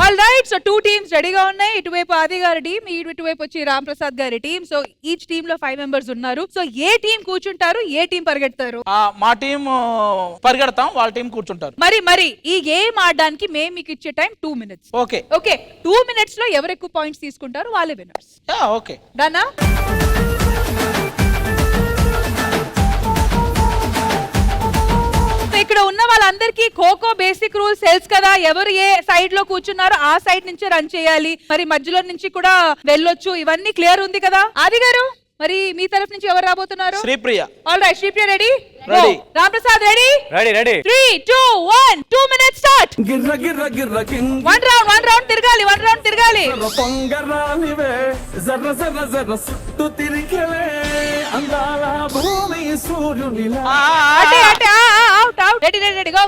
ఆల్ రైట్, సో 2 టీమ్స్ రెడీగా ఉన్నాయి. ఇటువైపు ఆది గారి టీం, ఇటువైపు వచ్చి రామ్ ప్రసాద్ గారి టీం. సో ఈచ్ టీమ్ లో 5 members ఉన్నారు. సో ఏ టీం కూర్చుంటారు, ఏ టీం పరిగెడతారు? మా టీం పరిగెడతాం, వాళ్ళ టీం కూర్చుంటారు. మరి ఈ గేమ్ ఆడడానికి మేము మీకు ఇచ్చే టైం 2 minutes. ఓకే 2 minutes లో ఎవరు ఎక్కువ పాయింట్స్ తీసుకుంటారు వాళ్ళే విన్నర్స్. ఓకే డన్నా? ఇక్కడ ఉన్న వాళ్ళందరికీ ఖోఖో బేసిక్ రూల్స్ తెలుసు కదా? ఎవరు ఏ సైడ్ లో కూర్చున్నారో ఆ సైడ్ నుంచే రన్ చేయాలి, మరి మధ్యలో నుంచి కూడా వెళ్ళొచ్చు, ఇవన్నీ క్లియర్ ఉంది కదా? ఆది గారు, మరి మీ తరఫు నుంచి ఎవరు రాబోతున్నారు? Sripriya. All right, Sripriya ready? Ready. Ram Prasad ready? Ready. 3 2 1 2 minutes start. One round తిరగాలి. అంటే రెడీ గో.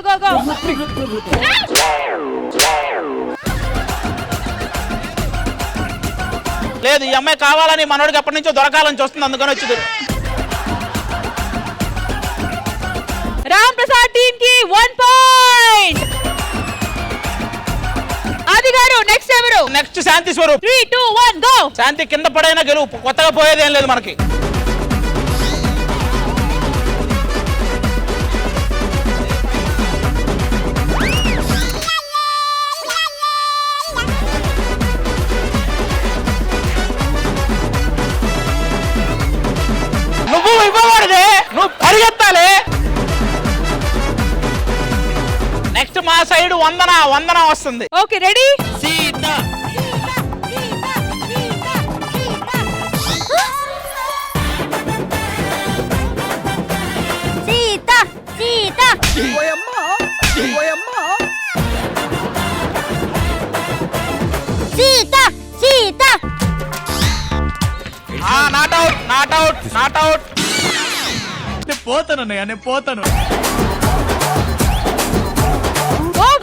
లేదు, ఈ అమ్మాయి కావాలని మనోడికి ఎప్పటి నుంచో దొరకాలని చూస్తుంది, అందుకని వచ్చింది. రామ్ ప్రసాద్ టీమ్ కి 1 point. ఆది గారు నెక్స్ట్ ఎవరు? నెక్స్ట్ శాంతి స్వరూప్. 3 2 1 గో. శాంతి కింద పడైనా గెలుపు, కొత్తగా పోయేదేం లేదు మనకి. నువ్వు ఇవ్వకూడదే, నువ్వు పరిగెత్తాలి. నెక్స్ట్ మా సైడ్ వందన వస్తుంది. Okay ready? Seetha. Not out. నేను పోతాను.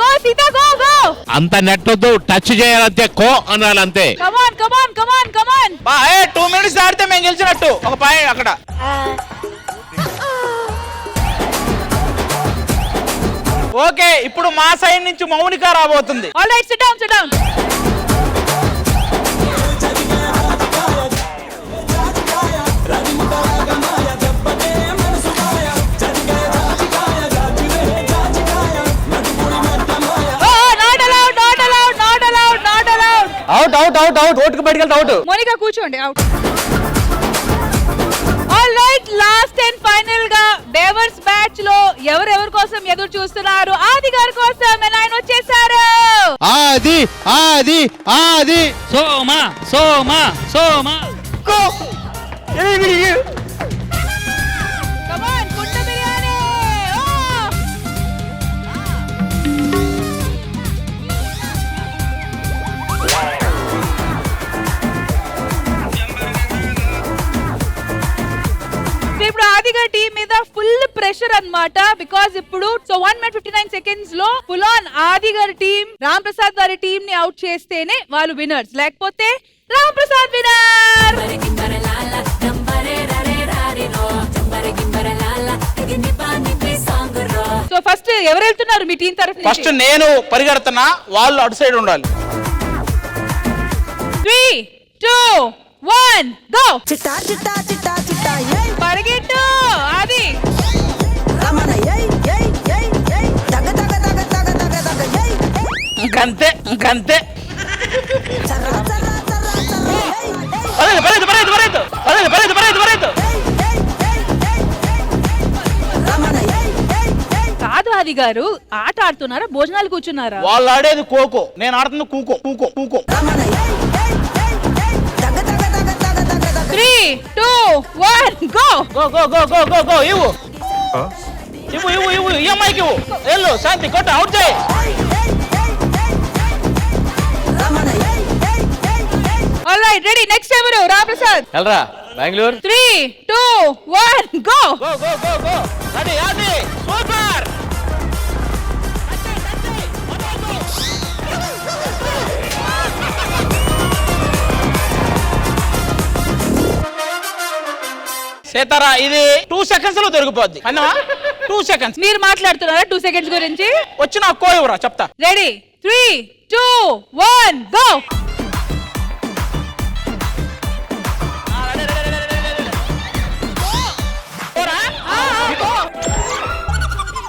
Go Seetha go. అంత నెట్టొద్దు, టచ్ చేయాలంతే, కో అనాలంతే. Come on. 2 minutes ఆడితే మేము గెలిచినట్టు. ఒక పాయింట్ అక్కడ. ఓకే, ఇప్పుడు మా సైడ్ నుంచి మౌనిక రాబోతుంది. Alright, SIT down, SIT down. Out out out out ఓటుకు బయటకెళ్తే అవుట్. మోనికా కూర్చోండి, out. All right, last and final గా బేవర్స్ బ్యాచ్ లో ఎవరెవరి కోసం ఎదురు చూస్తున్నారు? ఆది గారి కోసం ఆయన వచ్చేసారు. ఆది ఆది ఆది సోమా సోమా సోమా. Come on, కుండ బిర్యానీ. ఇప్పుడు ఆదిగా టీం మీద ఫుల్ ప్రెషర్ అన్నమాట. బికాజ్ ఇప్పుడు 1 minute 59 seconds లో ఫుల్ ఆన్ ఆది గారి టీం రామ్ ప్రసాద్ గారి టీం ని అవుట్ చేస్తేనే వాళ్ళు విన్నర్స్, లేకపోతే Ram Prasad winner. So first ఎవరు వెళ్తున్నారు మీ టీం తరఫు? ఫస్ట్ నేను పరిగెడుతున్నా, వాళ్ళు అటు సైడ్ ఉండాలి. 3, 2, 1 గో. పరిగెట్టు ఆది. గంతే గంతే. కాదు ఆది గారు, ఆట ఆడుతున్నారా భోజనాలు కూర్చున్నారా? వాళ్ళు ఆడేది కోకో, నేను ఆడుతుంది కూకో కూకో కూకో. 3, 2, 1 go. Go go go go go go. ఇవ్వు ఇవ్వు ఇవ్వు ఇవ్వు, ఈ అమ్మాయికి ఇవ్వు. వెళ్ళు శాంతి, కొట్ట, అవుట్ చేయి. All right, ready. నెక్స్ట్ ఎవరు? రామ్ ప్రసాద్. వెళ్ళరా Bengaluru. 3, 2, 1 go. Go go go go. అది అది సూపర్. సీతారా, ఇది 2 seconds లో దొరికిపోద్ది. అన్నవా 2 seconds. మీరు మాట్లాడుతున్నారా 2 seconds గురించి? వచ్చి నాకు కోయవరా చెప్తా. Ready 3, 2, 1 go.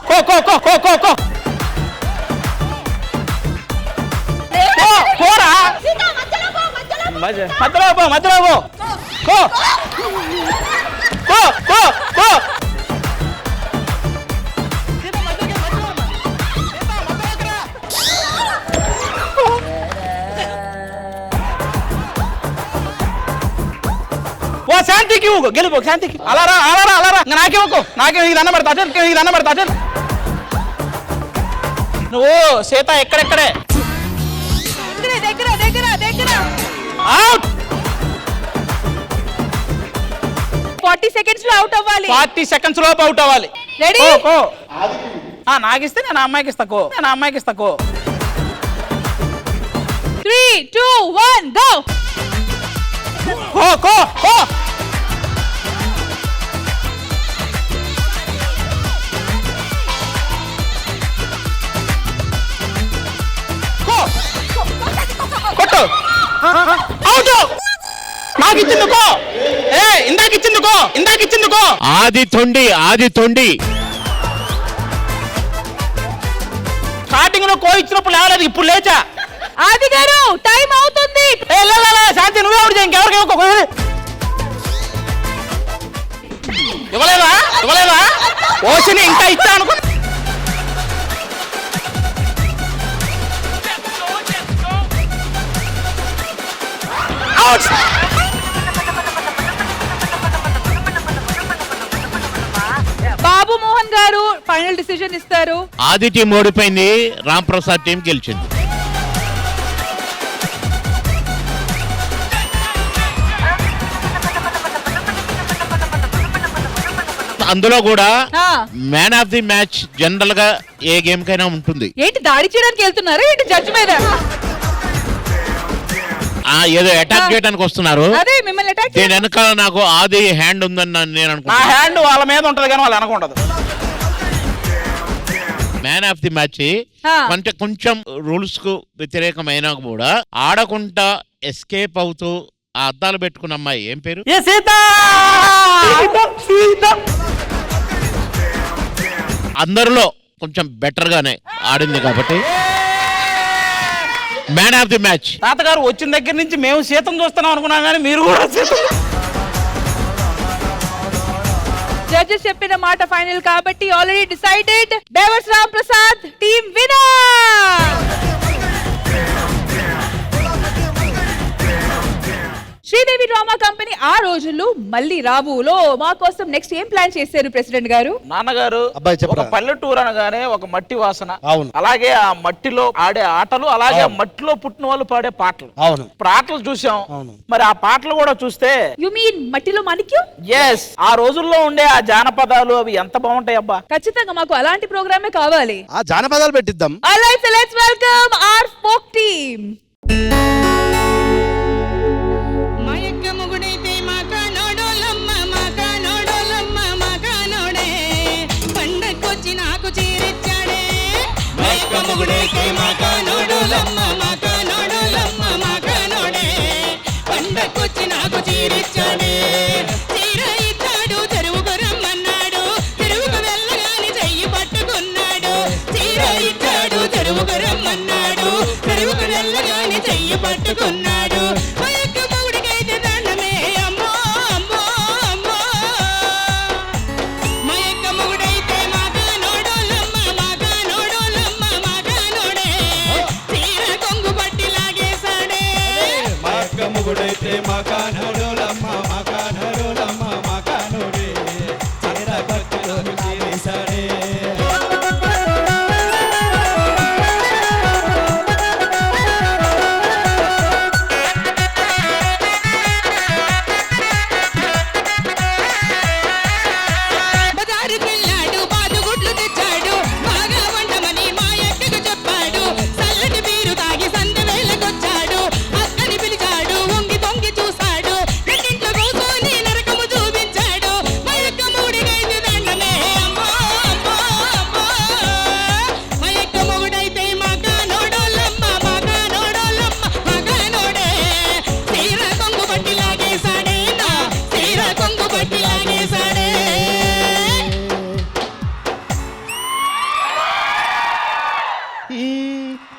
కో కో కో కో కో కో. కోరా మధ్యలో పో, మధ్యలో పో. కో కో కో కో. ఓ శాంతికి ఇవ్వు, గెలుపు శాంతికి. అలారా అలారా అలారా. నాకేమో నాకే ఇది అన్న పడతా, ఇది అన్న పడతా. నువ్వు సీత ఎక్కడెక్కడే. దగ్గర దగ్గర దగ్గర. అవుట్. 40 seconds లో అవుట్ అవ్వాలి. 40 seconds లోపు అవుట్ అవ్వాలి. రెడీ. కో నాకిస్తే నేను అమ్మాయికి ఇస్తా. కో నేను అమ్మాయికి ఇస్తా. కో 3, 2, 1 గో. కో కో కో. కొట్టు. అవుట్. నాకు ఇచ్చిందుకో. ఇందాక ఇచ్చిందుకో. ఆది తొండి. స్టార్టింగ్ లో కో ఇచ్చినప్పుడు లేవలేదు, ఇప్పుడు లేచా. ఆది గారు టైం అవుతుంది. శాంతి నువ్వే అవుట్ చేయి, ఇంకెవరికి ఇవ్వలేదా? ఓసిని ఇంకా ఇచ్చా అనుకో. అవుట్. బాబు మోహన్ గారు ఫైనల్ డిసిజన్ ఇస్తారు. ఆది టీం ఓడిపోయింది, రామ్ ప్రసాద్ టీం గెలిచింది. అందులో కూడా man of the match general గా ఏ గేమ్ కైనా ఉంటుంది. ఏంటి దాడి చేయడానికి వెళ్తున్నారా ఏంటి జడ్జి మీద? ఏదో అటాక్ చేయడానికి వస్తున్నారు. అదే మిమ్మల్ని అటాక్. దీని వెనకాల నాకు ఆది హ్యాండ్ ఉందని నేను నా అనుకుంటున్నాను. హ్యాండ్ వాళ్ళ మీద ఉంటది కానీ వాళ్ళు అనుకుంటది. మ్యాన్ ఆఫ్ ది మ్యాచ్ కొంచెం రూల్స్ కు వ్యతిరేకమైనా కూడా ఆడకుండా ఎస్కేప్ అవుతూ ఆ అద్దాలు పెట్టుకున్న అమ్మాయి ఏం పేరు? అందరిలో కొంచెం బెటర్ గానే ఆడింది కాబట్టి మ్యాన్ ఆఫ్ ది మ్యాచ్. తాతగారు వచ్చిన దగ్గర నుంచి మేము సీతం చూస్తున్నాం అనుకున్నాం కానీ మీరు కూడా సీతం. జడ్జెస్ చెప్పిన మాట ఫైనల్ కాబట్టి ఆల్రెడీ డిసైడెడ్. దేవర్స్ Ram Prasad team winner. Sridevi drama company ఆ రోజుల్లో మళ్ళీ రాబులో మా కోసం నెక్స్ట్ ఏం ప్లాన్ చేశారు ప్రెసిడెంట్ గారు? నాన్నగారు ఒక పల్లెటూరు అనగానే ఒక మట్టి వాసన, అవును, అలాగే ఆ మట్టిలో ఆడే ఆటలు, అలాగే ఆ మట్టిలో పుట్టిన వాళ్ళు పాడే పాటలు, అవును, పాటలు చూసాం. మరి ఆ పాటలు కూడా చూస్తే యు మీన్ మట్టిలో మాణిక్యం? ఎస్, ఆ రోజుల్లో ఉండే ఆ జానపదాలు అవి ఎంత బాగుంటాయి అబ్బా. ఖచ్చితంగా మాకు అలాంటి ప్రోగ్రామే కావాలి. ఆ జానపదాలు పెట్టిద్దాం. Alright, so let's welcome our folk team. పట్టుకున్నాడు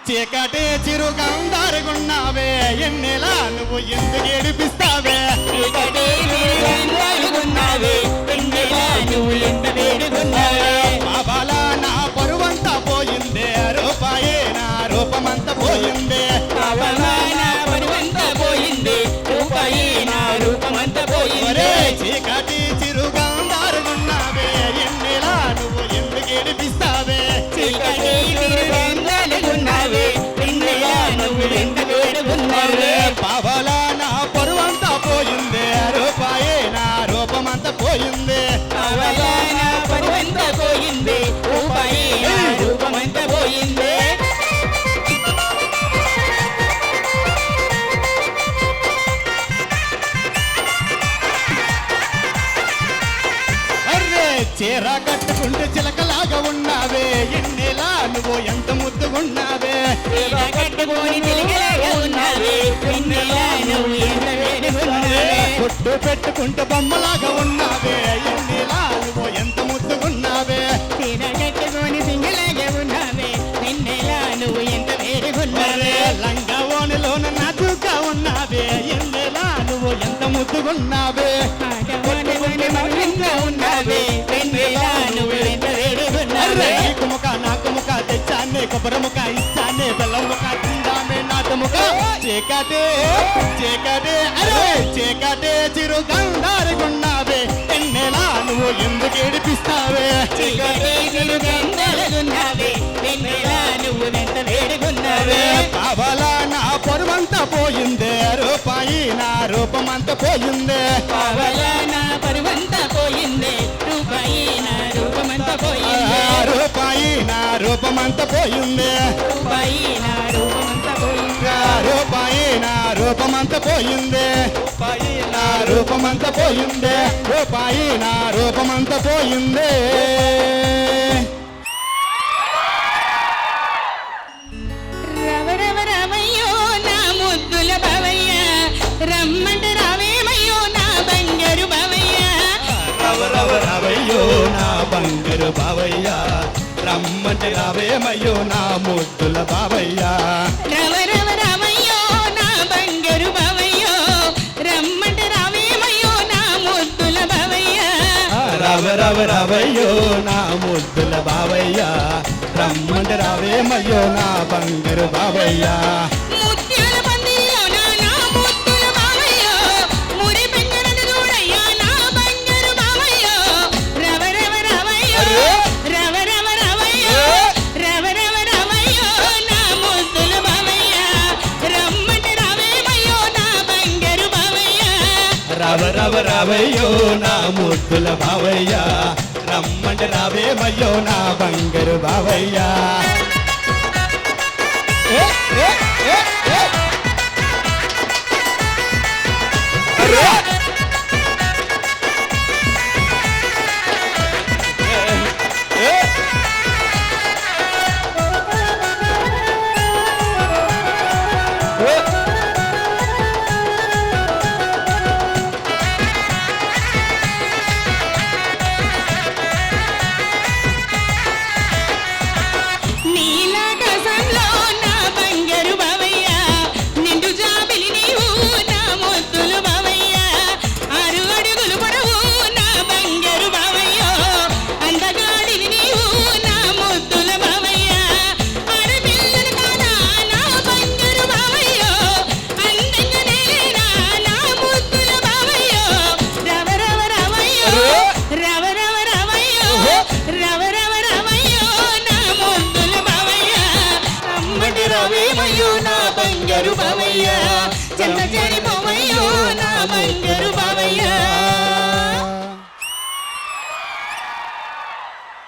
చీకటే చిరుగంధారుగున్నావే ఎన్నెలా నువ్వు ఎందుకు ఏడిపిస్తావే బాబాలా నా పరువంతా పోయిందే రూపాయే నా రూపమంతా పోయిందే చీకటి చిరుగంధారుగున్నావే ఎన్నెలా నువ్వు ఎందుకు ఏడిపిస్తావే బాబాలా నా పరువంతా పోయిందే రూపాయే నా రూపమంతా పోయిందే చీర కట్టుకుంటూ చిలకలాగా ఉన్నావే ఎన్నెలా నువ్వు ఎంత ముద్దుగున్నావే పుట్టు పెట్టుకుంటూ బొమ్మలాగా ఉన్నావే ఎన్నెలా నువ్వు ఎంత ముద్దుగున్నావే లంగా ఓనిలోన నాజుగా ఉన్నావే ఎన్నెలా నువ్వు ఎంత ముద్దుగున్నావే నాకు ముఖ తెచ్చానే కొబ్బరి ముఖ ఇచ్చానే బెల్లం ముఖ తిందామే నాటు ముఖ చీకటే చీకటే అరే చీకటే చిరుగంధారుగున్నావే ఎన్నెలా నువ్వు ఎందుకు ఏడిపిస్తావే బాబాలా నా పరువంతా పోయిందే రూపాయి నా రూపమంతా పోయిందే రూపాయి నా రూపమంతా పోయిందే రూపాయి నా రూపమంతా పోయిందే రూపమంతా పోయిందే రూపాయి నా రూపమంతా పోయిందే బంగారు బావయ్య రమ్మంటే రావేమయ్యో నా ముద్దుల బావయ్య రవ రవ రవయ్యో నా బంగారు బావయ్యో రమ్మంటే రావేమయ్యో నా ముద్దుల బావయ్య రవ రవ రవయ్యో నా ముద్దుల బావయ్య రమ్మంటే రావేమయ్యో నా బంగారు బావయ్య ముత్యాల పందిలో నా ముద్దుల బావయ్యో మురి పెంగరను చూడయ్యా నా బంగారు బావయ్యో రవ రవ రవయ్యో రవ రవ రవయ్యో రవ రవ రవయ్యో నా ముద్దుల బావయ్య రమ్మంటే రావేమయ్యో నా బంగారు బావయ్య రవ రవ రవయ్యో నా ముద్దుల బావయ్య రమ్మంటే రావేమయ్యో నా బంగారు బావయ్య నీలాకాశంలో నా బంగారు బావయ్య నిండు జాబిలి నీవు నా ముద్దులు బావయ్య 6 అడుగులు పొడవు నా బంగారు బావయ్యో అందగాడిని నీవు నా ముద్దుల బావయ్య ఆడపిల్లలు కాదా నా బంగారు బావయ్యో అందంగా నేలేనా నా ముద్దుల బావయ్యో రవ రవ రవయ్యో రవ రవ రవయ్యో రవ రవ రవయ్యో నా ముద్దుల బావయ్య రమ్మటి రవేమయ్యో నా బంగారు బావయ్య చెంత చెడిపోవయ్యో నా బంగారు బావయ్య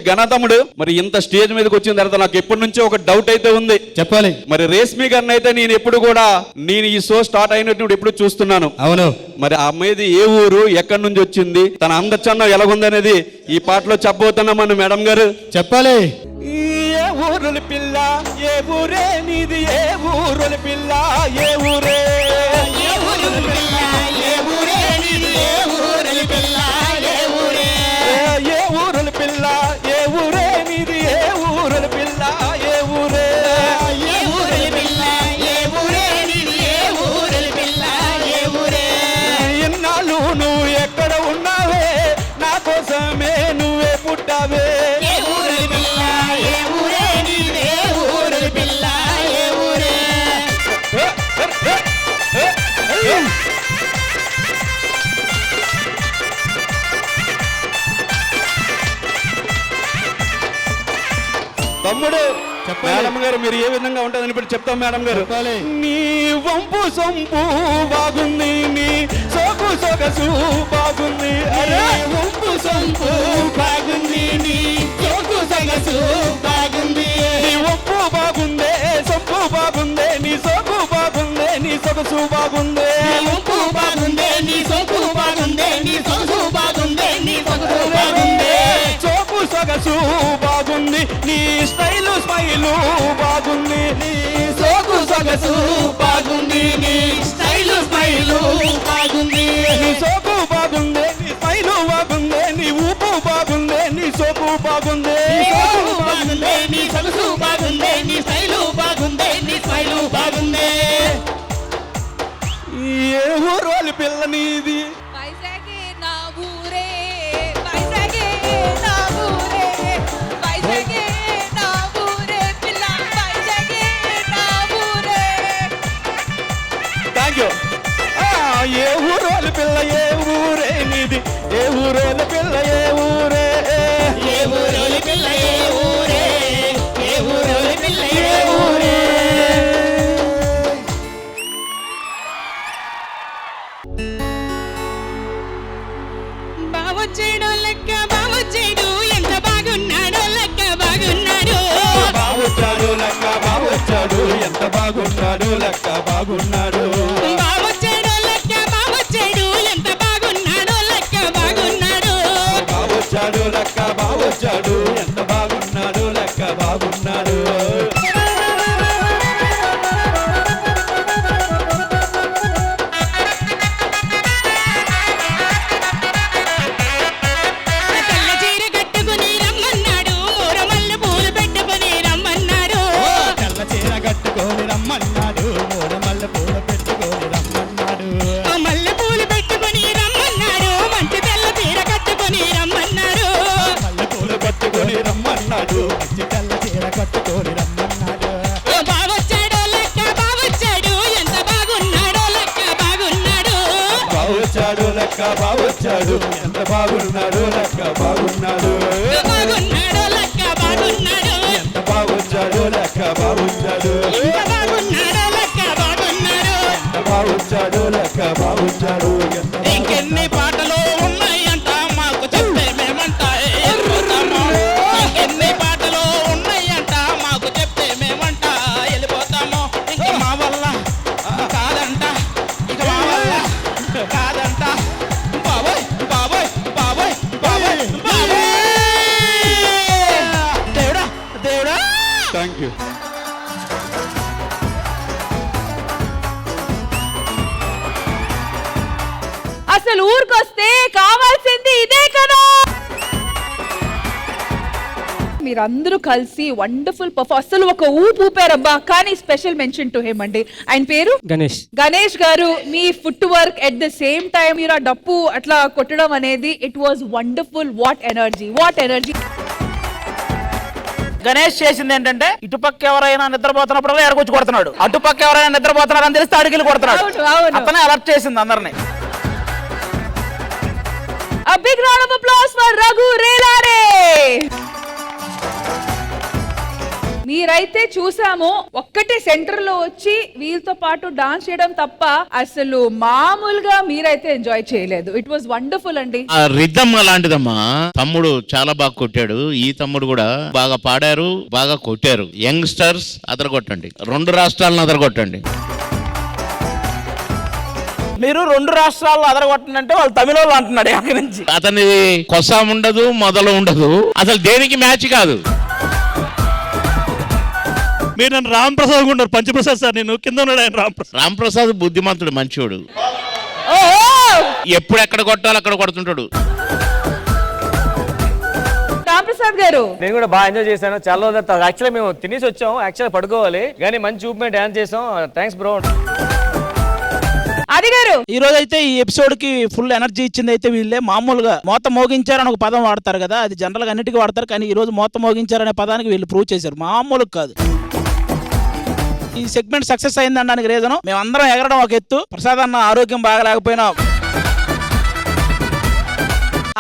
గణతమ్ముడు మరి ఇంత స్టేజ్ మీదకి వచ్చిన తర్వాత నాకు ఎప్పటి నుంచో ఒక డౌట్ అయితే ఉంది. చెప్పాలి. మరి రేష్మి గారిని అయితే నేను ఎప్పుడు కూడా నేను ఈ షో స్టార్ట్ అయినట్టు ఎప్పుడు చూస్తున్నాను. అవును. మరి ఆ అమ్మాయిది ఏ ఊరు, ఎక్కడి నుంచి వచ్చింది, తన అందచందం ఎలాగుందనేది ఈ పాటలో చెప్పబోతున్నాం మన మేడం గారు. చెప్పాలి. ఏ ఊరుల పిల్ల ఏ ఊరే నీది, ఏ ఊరుల పిల్ల ఏ ఊరే, ఏ ఊరుల పిల్ల ఏ ఊరే నీది, ఏ ఊరుల పిల్ల ఏ ఊరే, ఏ ఊరుల పిల్ల ఏ ఊరే నీది, ఏ ఊరుల పిల్ల ఏ ఊరే, ఏ ఊరుల పిల్ల ఏ ఊరే నీది, ఏ ఊరుల పిల్ల ఏ ఊరే. ఎన్నాళ్ళు నువ్వు ఎక్కడ ఉన్నావే, నా కోసమే నువ్వే పుట్టావే. ఏ ఊరుల పిల్ల ఏ ఊరే నీది, ఏ ఊరుల పిల్ల ఏ ఊరే. తమ్ముడు మేడం గారు మీరు ఏ విధంగా ఉంటుందని ఇప్పుడు చెప్తాం మేడం గారు. నీ వంపు సొంపు బాగుంది, నీ సోకు సొగసు బాగుంది, అరే వంపు సొంపు బాగుంది, నీ సోకు సొగసు బాగుంది, నీ వంపు బాగుందే, సొంపు బాగుందే, నీ సోకు బాగుందే, నీ సొగసు బాగుందే, వంపు బాగుందే, నీ సొంపు బాగుందే, నీ సొగసు బాగుందే, నీ సొగసు బాగుందే. సోకు సొగసు బాగుంది, నీ స్టైలు స్మైలు బాగుంది, నీ సోకు సొగసు బాగుంది, నీ స్టైలు స్మైలు బాగుంది, నీ సోకు బాగుంది, నీ స్మైలు బాగుంది, నీ ఊపు బాగుంది, నీ సోకు బాగుంది, నీ సోకు బాగుందే, నీ సొగసు బాగుందే, నీ స్టైలు బాగుందే, నీ స్మైలు బాగుందే. ఏ ఊరోలి పిల్ల నీది, వైజాగే నా ఊరే, వైజాగే నా ఊరే, వైజాగే నా ఊరే పిల్ల, వైజాగే నా ఊరే. Thank you. ఏ ఊరోలి పిల్ల ఏ ఊరే నీది, ఏ ఊరోలి పిల్ల ఏ ఊరే, ఏ ఊరోలి పిల్ల ఏ ఊరే, ఏ ఊరోలి పిల్ల ఏ ఊరే. బావొచ్చేడు లెక్క బావొచ్చేడు, ఎంత బాగున్నాడో లెక్క బాగున్నాడు, బావొచ్చాడు లెక్క బావొచ్చాడు, ఎంత బాగున్నాడు లెక్క బాగున్నాడు, బావొచ్చేడు లెక్క బావొచ్చేడు, ఎంత బాగున్నాడో లెక్క బాగున్నాడు, బావొచ్చాడు లెక్క బావొచ్చాడు, ఎంత బాగున్నాడు లెక్క బాగున్నాడు. తెల్ల చీర కట్టుకుని రమ్మన్న లెక్క బాగున్నాడు ఎంత బాగుంచాడు లెక్క బాగుంచాడు ఎంత బాగుంచాడు లెక్క బాగుంచాడు ఇంకెన్ని పాటలు ఉన్నాయంట మాకు చెప్తే మేమంట వెళ్ళిపోతాము ఇంకెన్ని పాటలు ఉన్నాయంట మాకు చెప్తే మేమంట వెళ్ళిపోతాము ఇంక మా వల్ల కాదంట ఇక మా వల్ల కాదంట బాబోయ్ బాబోయ్ బాబోయ్ బాబోయ్ బాబోయ్ దేవుడా దేవుడా థ్యాంక్ యూ. అసలు ఊరికొస్తే కావాల్సింది ఇదే కదా. మీరందరూ కలిసి వండర్ఫుల్ అసలు ఒక ఊపారబ్బా. కానీ స్పెషల్ మెన్షన్ టు హిమ్ అండి. ఆయన పేరు గణేష్ గారు. మీ footwork at the same time మీరు ఆ డప్పు అట్లా కొట్టడం అనేది it was wonderful. What energy, what energy. Ganesh చేసింది ఏంటంటే ఇటుపక్క ఎవరైనా నిద్రపోతున్నప్పుడు ఎరగొచ్చి కొడుతున్నాడు, అటుపక్క ఎవరైనా నిద్రపోతున్నారని తెలిస్తే అడిగిలు కొడుతున్నాడు. అతనే అలర్ట్ చేసింది అందరినీ. A big round of applause for Raghu Relare. మీరైతే చూసాము ఒక్కటే సెంటర్ లో వచ్చి వీళ్ళతో పాటు డాన్స్ చేయడం తప్ప అసలు మామూలుగా మీరైతే ఎంజాయ్ చేయలేదు. ఇట్ వాజ్ వండర్ఫుల్ అండి. ఆ రిథమ్ అలాంటిదమ్మా. తమ్ముడు చాలా బాగా కొట్టాడు, ఈ తమ్ముడు కూడా బాగా పాడారు, బాగా కొట్టారు. యంగ్స్టర్స్ అదరగొట్టండి, 2 రాష్ట్రాలను అదరగొట్టండి. మీరు 2 రాష్ట్రాల్లో అదరగొట్టనంటే వాళ్ళు తమిళ వాళ్ళు అంటున్నాడు అక్కడి నుంచి. అతని కొస్సాం ఉండదు, మొదలు ఉండదు, అసలు దేనికి మ్యాచ్ కాదు. మీరు నన్ను రామ్ ప్రసాద్ ఉన్నారు, పంచప్రసాద్ సార్, నేను కింద ఉన్నాడు ఆయన రామ్ ప్రసాద్ బుద్ధిమంతుడు, మంచోడు. ఎప్పుడు ఎక్కడ కొట్టాలో అక్కడ కొడుతుంటాడు. రామప్రసాద్ గారు నేను కూడా బాగా ఎంజాయ్ చేశాను. చాలా రోజులు యాక్చువల్లీ మేము తినేసి వచ్చాము, యాక్చువల్లీ పడుకోవాలి కానీ మంచి చూపు డాన్స్ చేసాం. Thanks bro. అది గారు ఈ రోజు అయితే ఈ ఎపిసోడ్ కి ఫుల్ ఎనర్జీ ఇచ్చింది అయితే వీళ్ళే. మామూలుగా మోత మోగించారని ఒక పదం వాడతారు కదా, అది జనరల్ గా అన్నిటికీ వాడతారు, కానీ ఈ రోజు మోత మోగించారనే పదానికి వీళ్ళు ప్రూవ్ చేశారు. మామూలుగా కాదు. ఈ సెగ్మెంట్ సక్సెస్ అయిందనడానికి రీజన్ మేమందరం ఎగరడం ఒక ఎత్తు, ప్రసాద్ అన్న ఆరోగ్యం బాగలేకపోయినా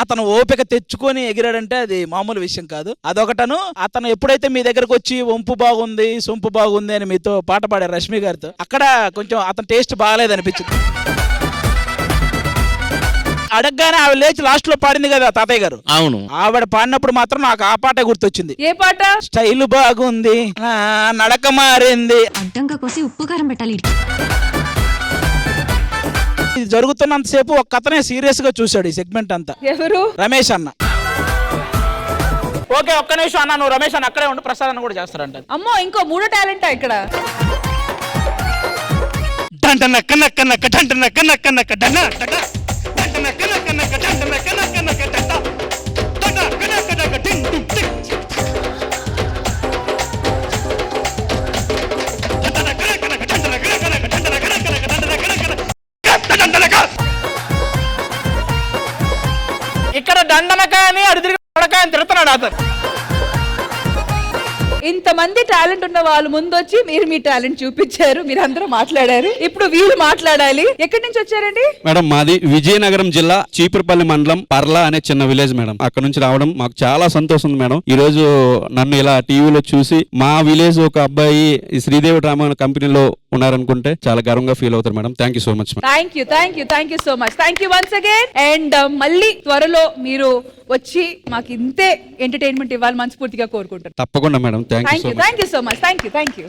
అతను ఓపిక తెచ్చుకొని ఎగిరాడంటే అది మామూలు విషయం కాదు. అదొకటను, అతను ఎప్పుడైతే మీ దగ్గరకు వచ్చి వంపు బాగుంది సొంపు బాగుంది అని మీతో పాట పాడారు రష్మి గారితో, అక్కడ కొంచెం అతని టేస్ట్ బాగాలేదు అనిపించింది. అడగగానే ఆవిడ లేచి లాస్ట్ లో పాడింది కదా తాతయ్య గారు. అవును, ఆవిడ పాడినప్పుడు మాత్రం నాకు ఆ పాట గుర్తొచ్చింది. ఏ పాట? స్టైల్ బాగుంది, నడక మారింది. అంటంగా కోసి ఉప్పు కారం పెట్టాలి. ఇది జరుగుతున్నంతసేపు ఒక అతనే సీరియస్ గా చూశాడు ఈ సెగ్మెంట్ అంతా. ఎవరు? రమేష్ అన్న. ఓకే ఒక్క నిమిషం అన్న, నువ్వు రమేష్ అన్న అక్కడే ఉండి ప్రసాద్ అన్న కూడా చేస్తారంట. అమ్మో ఇంకో 3 టాలెంటా ఇక్కడ? ఇక్కడ దండనకాయ అని అడిదిరిగి అని తిడుతున్నాడు అతను. ఇంతమంది టాలెంట్ ఉన్న వాళ్ళు ముందొచ్చి మీరు మీ టాలెంట్ చూపించారు, మీరు అందరూ మాట్లాడారు. ఇప్పుడు వీళ్ళు మాట్లాడాలి. ఎక్కడి నుంచి వచ్చారండి? మేడం మాది విజయనగరం జిల్లా చీపురుపల్లి మండలం పర్లా అనే చిన్న విలేజ్ మేడం. అక్కడ నుంచి రావడం మాకు చాలా సంతోషం ఉంది మేడం. ఈ రోజు నన్ను ఇలా టీవీలో చూసి మా విలేజ్ ఒక అబ్బాయి ఈ శ్రీదేవి డ్రామా కంపెనీలో ఉన్నారనుకుంటే చాలా గర్వంగా ఫీల్ అవుతారు madam. Thank you so much. Thank you so much. Thank you once again. And మళ్ళీ త్వరలో మీరు వచ్చి మాకు ఇంతే ఎంటర్టైన్మెంట్ ఇవ్వాలి మనస్ఫూర్తిగా కోరుకుంటున్నాను. తప్పకుండా madam. Thank you so much. Thank you.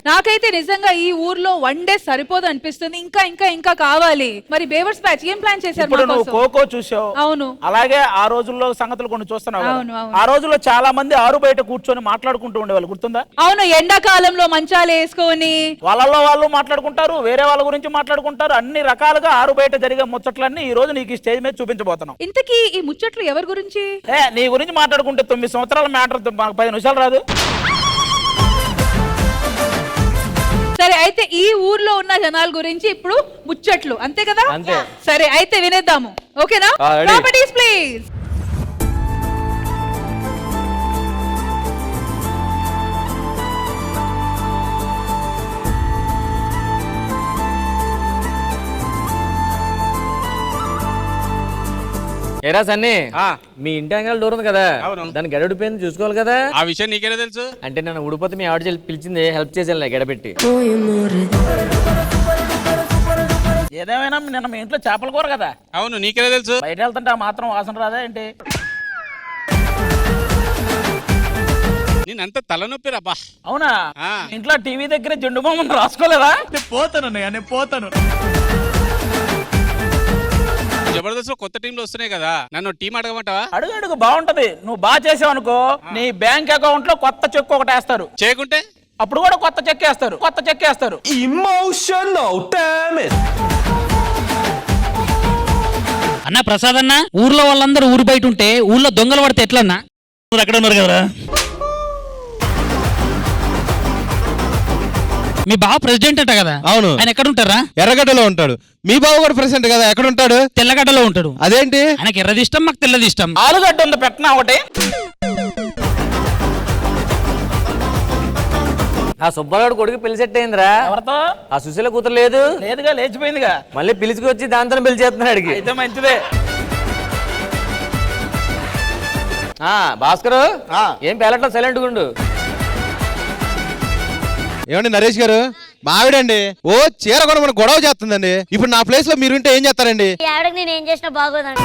నాకైతే నిజంగా ఈ ఊర్లో 1 డే సరిపోదు అనిపిస్తుంది. ఇంకా ఇంకా ఇంకా కావాలి. మరి బేవర్స్ బ్యాచ్ ఏం ప్లాన్ చేశారు? ఇప్పుడు నువ్వు ఖోఖో చూసావు, అవును, అలాగే ఆ రోజుల్లో సంగతులు కొన్ని చూస్తున్నావు. అవును. ఆ రోజుల్లో చాలా మంది ఆరు బయట కూర్చొని మాట్లాడుకుంటూ ఉండేవాళ్ళు, గుర్తుందా? అవును, ఎండాకాలంలో మంచాలు వేసుకొని వాళ్ళల్లో వాళ్ళు మాట్లాడుకుంటారు, వేరే వాళ్ళ గురించి మాట్లాడుకుంటారు. అన్ని రకాలుగా ఆరు బయట జరిగే ముచ్చట్లన్నీ ఈ రోజు నీకు ఈ స్టేజ్ మీద చూపించబోతున్నాం. ఇంతకీ ఈ ముచ్చట్లు ఎవరి గురించి? నీ గురించి మాట్లాడుకుంటే 9 సంవత్సరాల మ్యాటర్ మాకు 10 నిమిషాలు రాదు. సరే అయితే ఈ ఊర్లో ఉన్న జనాల గురించి ఇప్పుడు ముచ్చట్లు, అంతే కదా? సరే అయితే వినేద్దాము. ఓకేనా? Properties please. ఏరా సన్ని మీ ఇంటి అంగళ డోర్ ఉంది కదా దాన్ని గడడిపోయింది చూసుకోవాలి కదా. ఆ విషయం నీకేనా తెలుసు? అంటే నన్ను ఊడిపోతే మీ ఆవిడ పిలిచింది, హెల్ప్ చేసాను గడపెట్టి. ఏదేమైనా నిన్న మీ ఇంట్లో చేపల కూర కదా. అవును, నీకేనా తెలుసు? బయట వెళ్తుంటే ఆ మాత్రం వాసన రాదా ఏంటి? నేనంత తలనొప్పి రాబా. అవునా? ఇంట్లో టీవీ దగ్గర జెండు బొమ్మను రాసుకోలేదా? పోతాను నేను పోతాను. జబర్దస్త్ కొత్త టీంలు వస్తున్నాయి కదా, నన్ను టీం అడగమంటావా? అడుగు బాగుంటది. నువ్వు బాగా చేసావు అనుకో నీ బ్యాంక్ అకౌంట్ లో కొత్త చెక్ ఒకటి వేస్తారు. చేయకుంటే అప్పుడు కూడా కొత్త చెక్ వేస్తారు. Emotional damage. అన్న ప్రసాద్ అన్న, ఊర్లో వాళ్ళందరూ ఊరు బయట ఉంటే ఊర్లో దొంగలు పడితే ఎట్లన్నా? అక్కడ ఉన్నారు కదరా. మీ బావ ప్రెసిడెంట్ అంట కదా? అవును. ఆయన ఎక్కడ ఉంటారా? ఎర్రగడ్డలో ఉంటాడు. మీ బావ కూడా ప్రెసిడెంట్ కదా, ఎక్కడ ఉంటాడు? తెల్లగడ్డలో ఉంటాడు. అదేంటి? ఆయనకి ఎర్రది ఇష్టం, మాకు తెల్లది ఇష్టం. ఆలుగడ్డ ఉంది పెట్టినా ఒకటి. ఆ సుబ్బారావు కొడుకు పెళ్లి సెట్ అయిందిరా. ఎవరితో? ఆ సుశీల కూతురు లేదుగా, లేచిపోయిందిగా. మళ్ళీ పిలుచుకొచ్చి దాంతో పెళ్లి చేస్తున్నాడు అడిగి. అయితే మంచిదే. భాస్కర్ ఏం పేలట్లో సైలెంట్ గుండు. ఏమండి నరేష్ గారు, మా ఆవిడండి ఓ చీర కూడా మన గొడవ చేస్తుందండి. ఇప్పుడు నా ప్లేస్ లో మీరుంటే ఏం చేస్తారండి? ఆవిడకి నేను ఏం చేసినా బాగోదండి.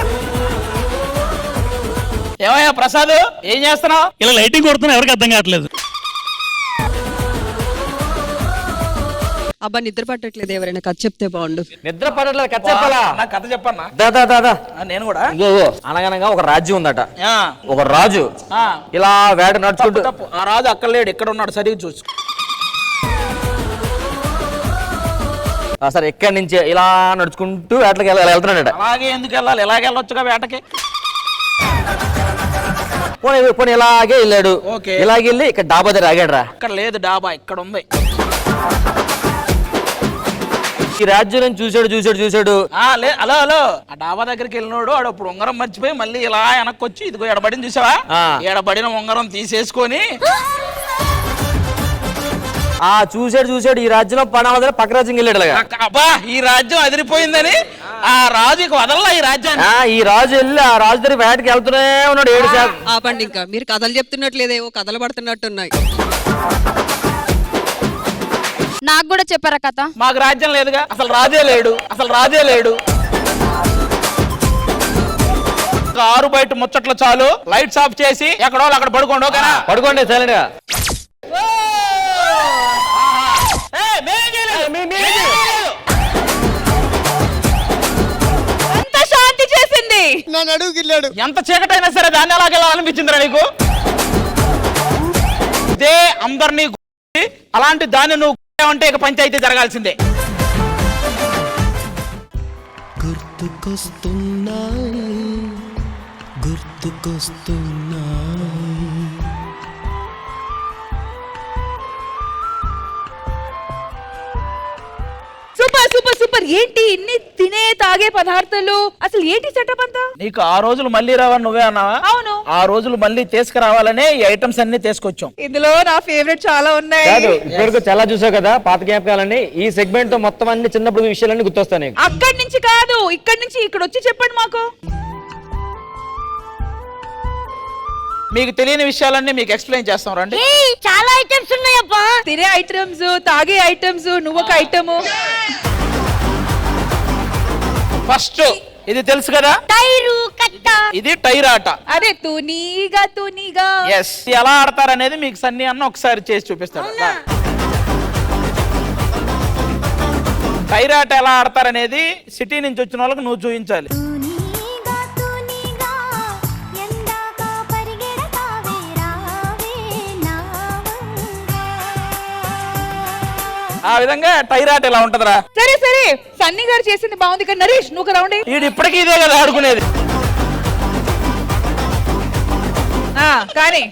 ఏమయ్యా ప్రసాద్, ఏం చేస్తున్నావు? ఇలా లైటింగ్ కొడుతున్నా ఎవరికి అర్థం కావట్లేదు. అబ్బా నిద్ర పట్టట్లేదు, ఎవరైనా కథ చెప్తే బాగుండు. నిద్ర పడట్లేదు, కథ చెప్పాలా? నా కథ చెప్పన్నా. నేను కూడా. అనగనగా ఒక రాజ్యం ఉందట. ఒక రాజు ఇలా వేట నడుచుకుంటూ. ఆ రాజు అక్కడ లేడు, ఇక్కడ ఉన్నాడు, సరిగ్గా చూసు. సరే ఎక్కడి నుంచి ఇలా నడుచుకుంటూ వేటకి వెళ్తున్నాడట. అలాగే ఎందుకు వెళ్ళాలి? ఇలాగే వెళ్ళొచ్చుగా వేటకి. పోనీ ఇలాగే వెళ్ళాడు. ఇలాగే వెళ్ళి ఇక్కడ డాబా దగ్గర ఆగాడు రా. అక్కడ లేదు డాబా, ఇక్కడ ఉంది. ఈ రాజ్యం చూసాడు. హలో ఆ డాబా దగ్గరికి వెళ్ళినోడు ఆడు అప్పుడు ఉంగరం మర్చిపోయి మళ్ళీ ఇలా వెనక్కి వచ్చి ఇదిగో ఎడబడిని చూసావా? ఎడబడిన ఉంగరం తీసేసుకొని చూసాడు ఈ రాజ్యంలో పనావదల పక్క రాజ్యం వెళ్ళాడు. అబ్బా ఈ రాజ్యం అదిరిపోయిందని ఆ రాజుకి వదలలా ఈ రాజ్యాన్ని. ఈ రాజు వెళ్ళి ఆ రాజు దగ్గర వేటకి వెళ్తూనే ఉన్నాడు. 7 శాతం. ఆపండి, ఇంకా మీరు కథలు చెప్తున్నట్లేదేవో కథలు పడుతున్నట్టున్నాయి. నాకు కూడా చెప్పారా కథ? మాకు రాజ్యం లేదుగా, అసలు రాజే లేడు. కారు బయట ముచ్చట్లు చాలు, లైట్స్ ఆఫ్ చేసి ఎక్కడో అక్కడ పడుకోండి. ఓకేనా? పడుకోండి సైలెంట్ గా. ఎంత శాంతి చేసింది. నన్ను అడుగుకిల్లాడు. ఎంత చీకటైనా సరే దాన్ని అలాగే అనిపించిందిరా నీకు? ఇదే అందరినీ అలాంటి దాన్ని నువ్వు అంటే ఇక పంచాయతీ జరగాల్సిందే. సూపర్. ఏంటి ఇన్ని తినే తాగే పదార్థాలు? అసలు ఏంటి సెటప్ అంతా? నీకు ఆ రోజులు మళ్ళీ రావని నువ్వే అన్నావా? అవును. ఆ రోజులు మళ్ళీ తీసుకురావాలనే ఈ ఐటమ్స్ అన్ని తీసుకొచ్చాం. ఇందులో నా ఫేవరెట్ చాలా ఉన్నాయి. ఇప్పటివరకు చాలా చూసావు కదా పాత జ్ఞాపకాలని. ఈ సెగ్మెంట్ తో మొత్తం అన్ని చిన్నప్పుడు విషయాలన్నీ గుర్తొస్తాయి. అక్కడి నుంచి కాదు, ఇక్కడి నుంచి ఇక్కడ వచ్చి చెప్పండి మాకు. మీకు తెలియని విషయాలన్నీ మీకు ఎక్స్ప్లెయిన్ చేస్తాం రండి. చాలా ఐటమ్స్ ఉన్నాయప్పా. తినే ఐటమ్స్, తాగే ఐటమ్స్, నువ్వొక ఐటమ్. ఫస్ట్ ఇది తెలుసు కదా, టైరు కట్ట. ఇది టైర్ ఆట. అదే తునీగా. ఎస్, ఎలా ఆడతారు అనేది మీకు సన్నీ అన్న ఒకసారి చేసి చూపిస్తాడు. టైర్ ఆట ఎలా ఆడతారనేది సిటీ నుంచి వచ్చిన వాళ్ళకి నువ్వు చూపించాలి. ఆ విధంగా టైర్ ఆట ఎలా ఉంటదరా? సరే సన్నీ గారు చేసింది బాగుంది కానీ నరేష్ నువ్వు రౌండ్. వీడు ఇప్పటికీ ఇదే కదా ఆడుకునేది. కానీ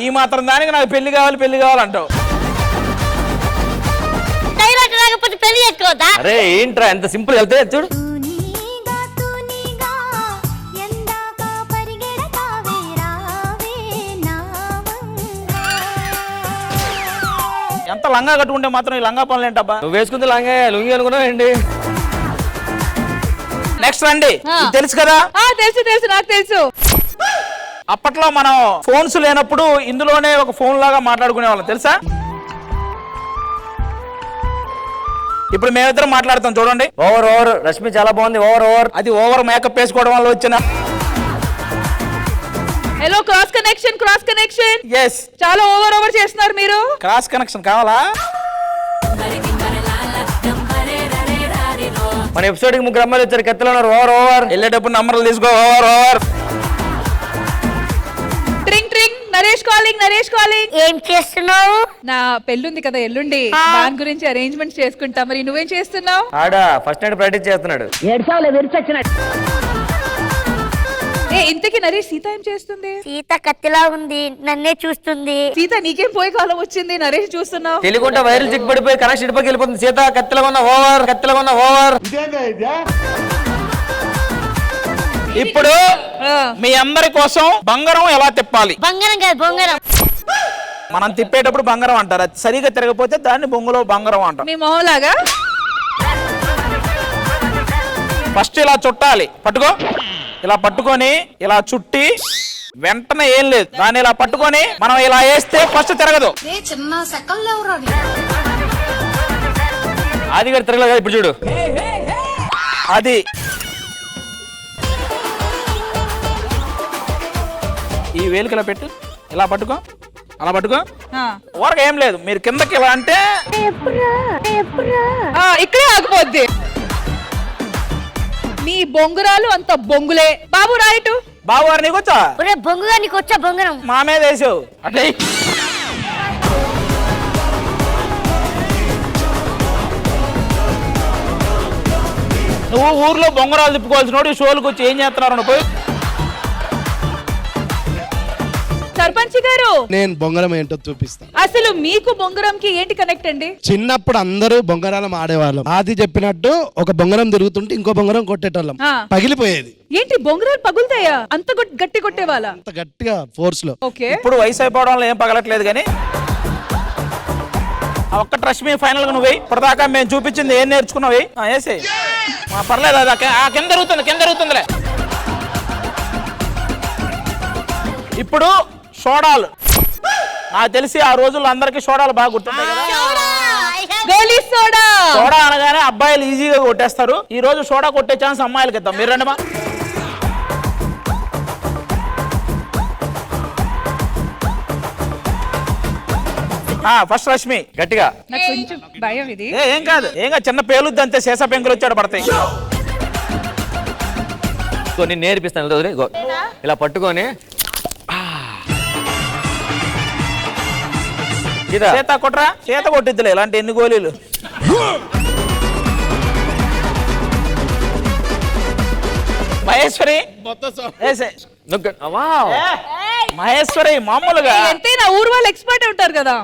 ఈ మాత్రం దానికి నాకు పెళ్లి కావాలంటావు. పెళ్లి చేసుకోవద్దా? అరే ఏంట్రా ఎంత సింపుల్ వెళ్తే చూడు. ఎంత లంగా కట్టుకుంటే మాత్రం ఈ లంగా పనులు ఏంటబ్బా? నువ్వు వేసుకుంది లంగా లుంగి అనుకున్నావు ఏంటి? నెక్స్ట్ రండి ఇది తెలుసు కదా తెలుసు నాకు తెలుసు. అప్పట్లో మనం ఫోన్స్ లేనప్పుడు ఇందులోనే ఒక ఫోన్ లాగా మాట్లాడుకునే వాళ్ళం తెలుసా. ఇప్పుడు మేమిద్దరం మాట్లాడతాం చూడండి. ఓవర్ రష్మి చాలా బాగుంది. ఓవర్ అది ఓవర్ మేకప్ వేసుకోవడం వల్ల వచ్చిన. Hello cross connection. ఎస్, చాలా ఓవర్ చేస్తున్నారు మీరు. క్రాస్ కనెక్షన్ కావాలా? మన ఎపిసోడ్ కి 3 అమ్మాయిలు వచ్చారు, కత్తిలో ఉన్నారు. ఓవర్ వెళ్ళేటప్పుడు నంబర్లు తీసుకో. ఓవర్ ట్రింగ్ నరేష్ కాలింగ్. ఏం చేస్తున్నావు? నా పెళ్ళుంది కదా ఎల్లుండి, దాని గురించి అరేంజ్మెంట్ చేసుకుంటా. మరి నువ్వేం చేస్తున్నావు? ఆడా ఫస్ట్ నైట్ ప్రాక్టీస్ చేస్తున్నాడు. ఇంతకీ నరేష్ సీత ఏం చేస్తుంది? సీత కత్తిలా ఉంది, నన్నే చూస్తుంది. సీత నీకేం పోయే కాలం వచ్చింది, నరేష్ చూస్తున్నావు? తెలియకుండా వైరల్ చిక్ పడిపోయి కనెక్షన్ ఇటుపకి వెళ్ళిపోతుంది. సీత కత్తిలో ఉన్న ఓవర్. ఇప్పుడు మీ అందరి కోసం బంగారం ఎలా తిప్పాలి. బంగారం కాదు బొంగరం. మనం తిప్పేటప్పుడు బంగారం అంటారు, అది సరిగా తిరగపోతే దాన్ని బొంగులో బంగారం అంటారు. మీ మొహలాగా ఫస్ట్ ఇలా చుట్టాలి. పట్టుకో, ఇలా పట్టుకొని ఇలా చుట్టి వెంటనే ఏం లేదు, దాన్ని ఇలా పట్టుకొని మనం ఇలా వేస్తే ఫస్ట్ తిరగదు. ఆది గారు తిరగలేదు, ఇప్పుడు చూడు. అది ఈ వేలికి ఇలా పెట్టు, ఇలా పట్టుకో, అలా పట్టుకో. ఊరగా ఏం లేదు, మీరు కిందకి ఇలా అంటే ఇక్కడే ఆగిపోద్ది. మీ బొంగురాలు అంత బొంగులే. బాబు రైటు. బాబు గారు నీకు వచ్చా? బొంగుగా నీకు వచ్చా బొంగరం? మా మీద వేసావు అంటే. నువ్వు ఊర్లో బొంగరాలు తిప్పుకోవాల్సిన షోలకు వచ్చి ఏం చేస్తున్నారు? పోయి సర్పంచ్ గారు, నేను బొంగరం ఏంటో చూపిస్తాను. అసలు మీకు బొంగరంకి ఏంటి కనెక్ట్ అండి? చిన్నప్పుడు అందరూ బొంగరాలం ఆడేవాళ్ళం. ఆది చెప్పినట్టు ఒక బొంగరం తిరుగుతుంటే ఇంకో బొంగరం కొట్టేటోళ్ళం, పగిలిపోయేది. ఏంటి బొంగరాలు పగులుతాయా? అంత గట్టి కొట్టేవాళ్ళ? అంత గట్టిగా ఫోర్స్ లో. ఇప్పుడు వయసు అయిపోవడంలో ఏం పగలట్లేదు కానీ ఒక్క రష్మి ఫైనల్ గా నువ్వు ఇప్పటిదాకా మేము చూపించింది ఏం నేర్చుకున్నావు? వేసే పర్లేదు, అది కింద జరుగుతుందిలే. ఇప్పుడు సోడాలు, నాకు తెలిసి ఆ రోజుల్లో అందరికి సోడాలు బాగా గుర్తుంటాయి కదా. సోడా అనగానే అబ్బాయిలు ఈజీగా కొట్టేస్తారు. ఈ రోజు సోడా కొట్టే ఛాన్స్ అమ్మాయిలకి ఇద్దాం. మీరు రండి. ఫస్ట్ రష్మి గట్టిగా. నాకు కొంచెం భయం ఇది. ఏం కాదు, చిన్న పేలుద్ది అంతే. శేష పెంకులు వచ్చాడు పడతాయి. నేను నేర్పిస్తాను. ఇలా పట్టుకొని చేత కొట్టరా, చేత కొట్టిద్దులే ఇలాంటి ఎన్ని గోళీలు. మహేశ్వరి మహేశ్వరి మామూలుగా ఎంతైనా ఊరు వాళ్ళు ఎక్స్పర్ట్ ఉంటారు కదా.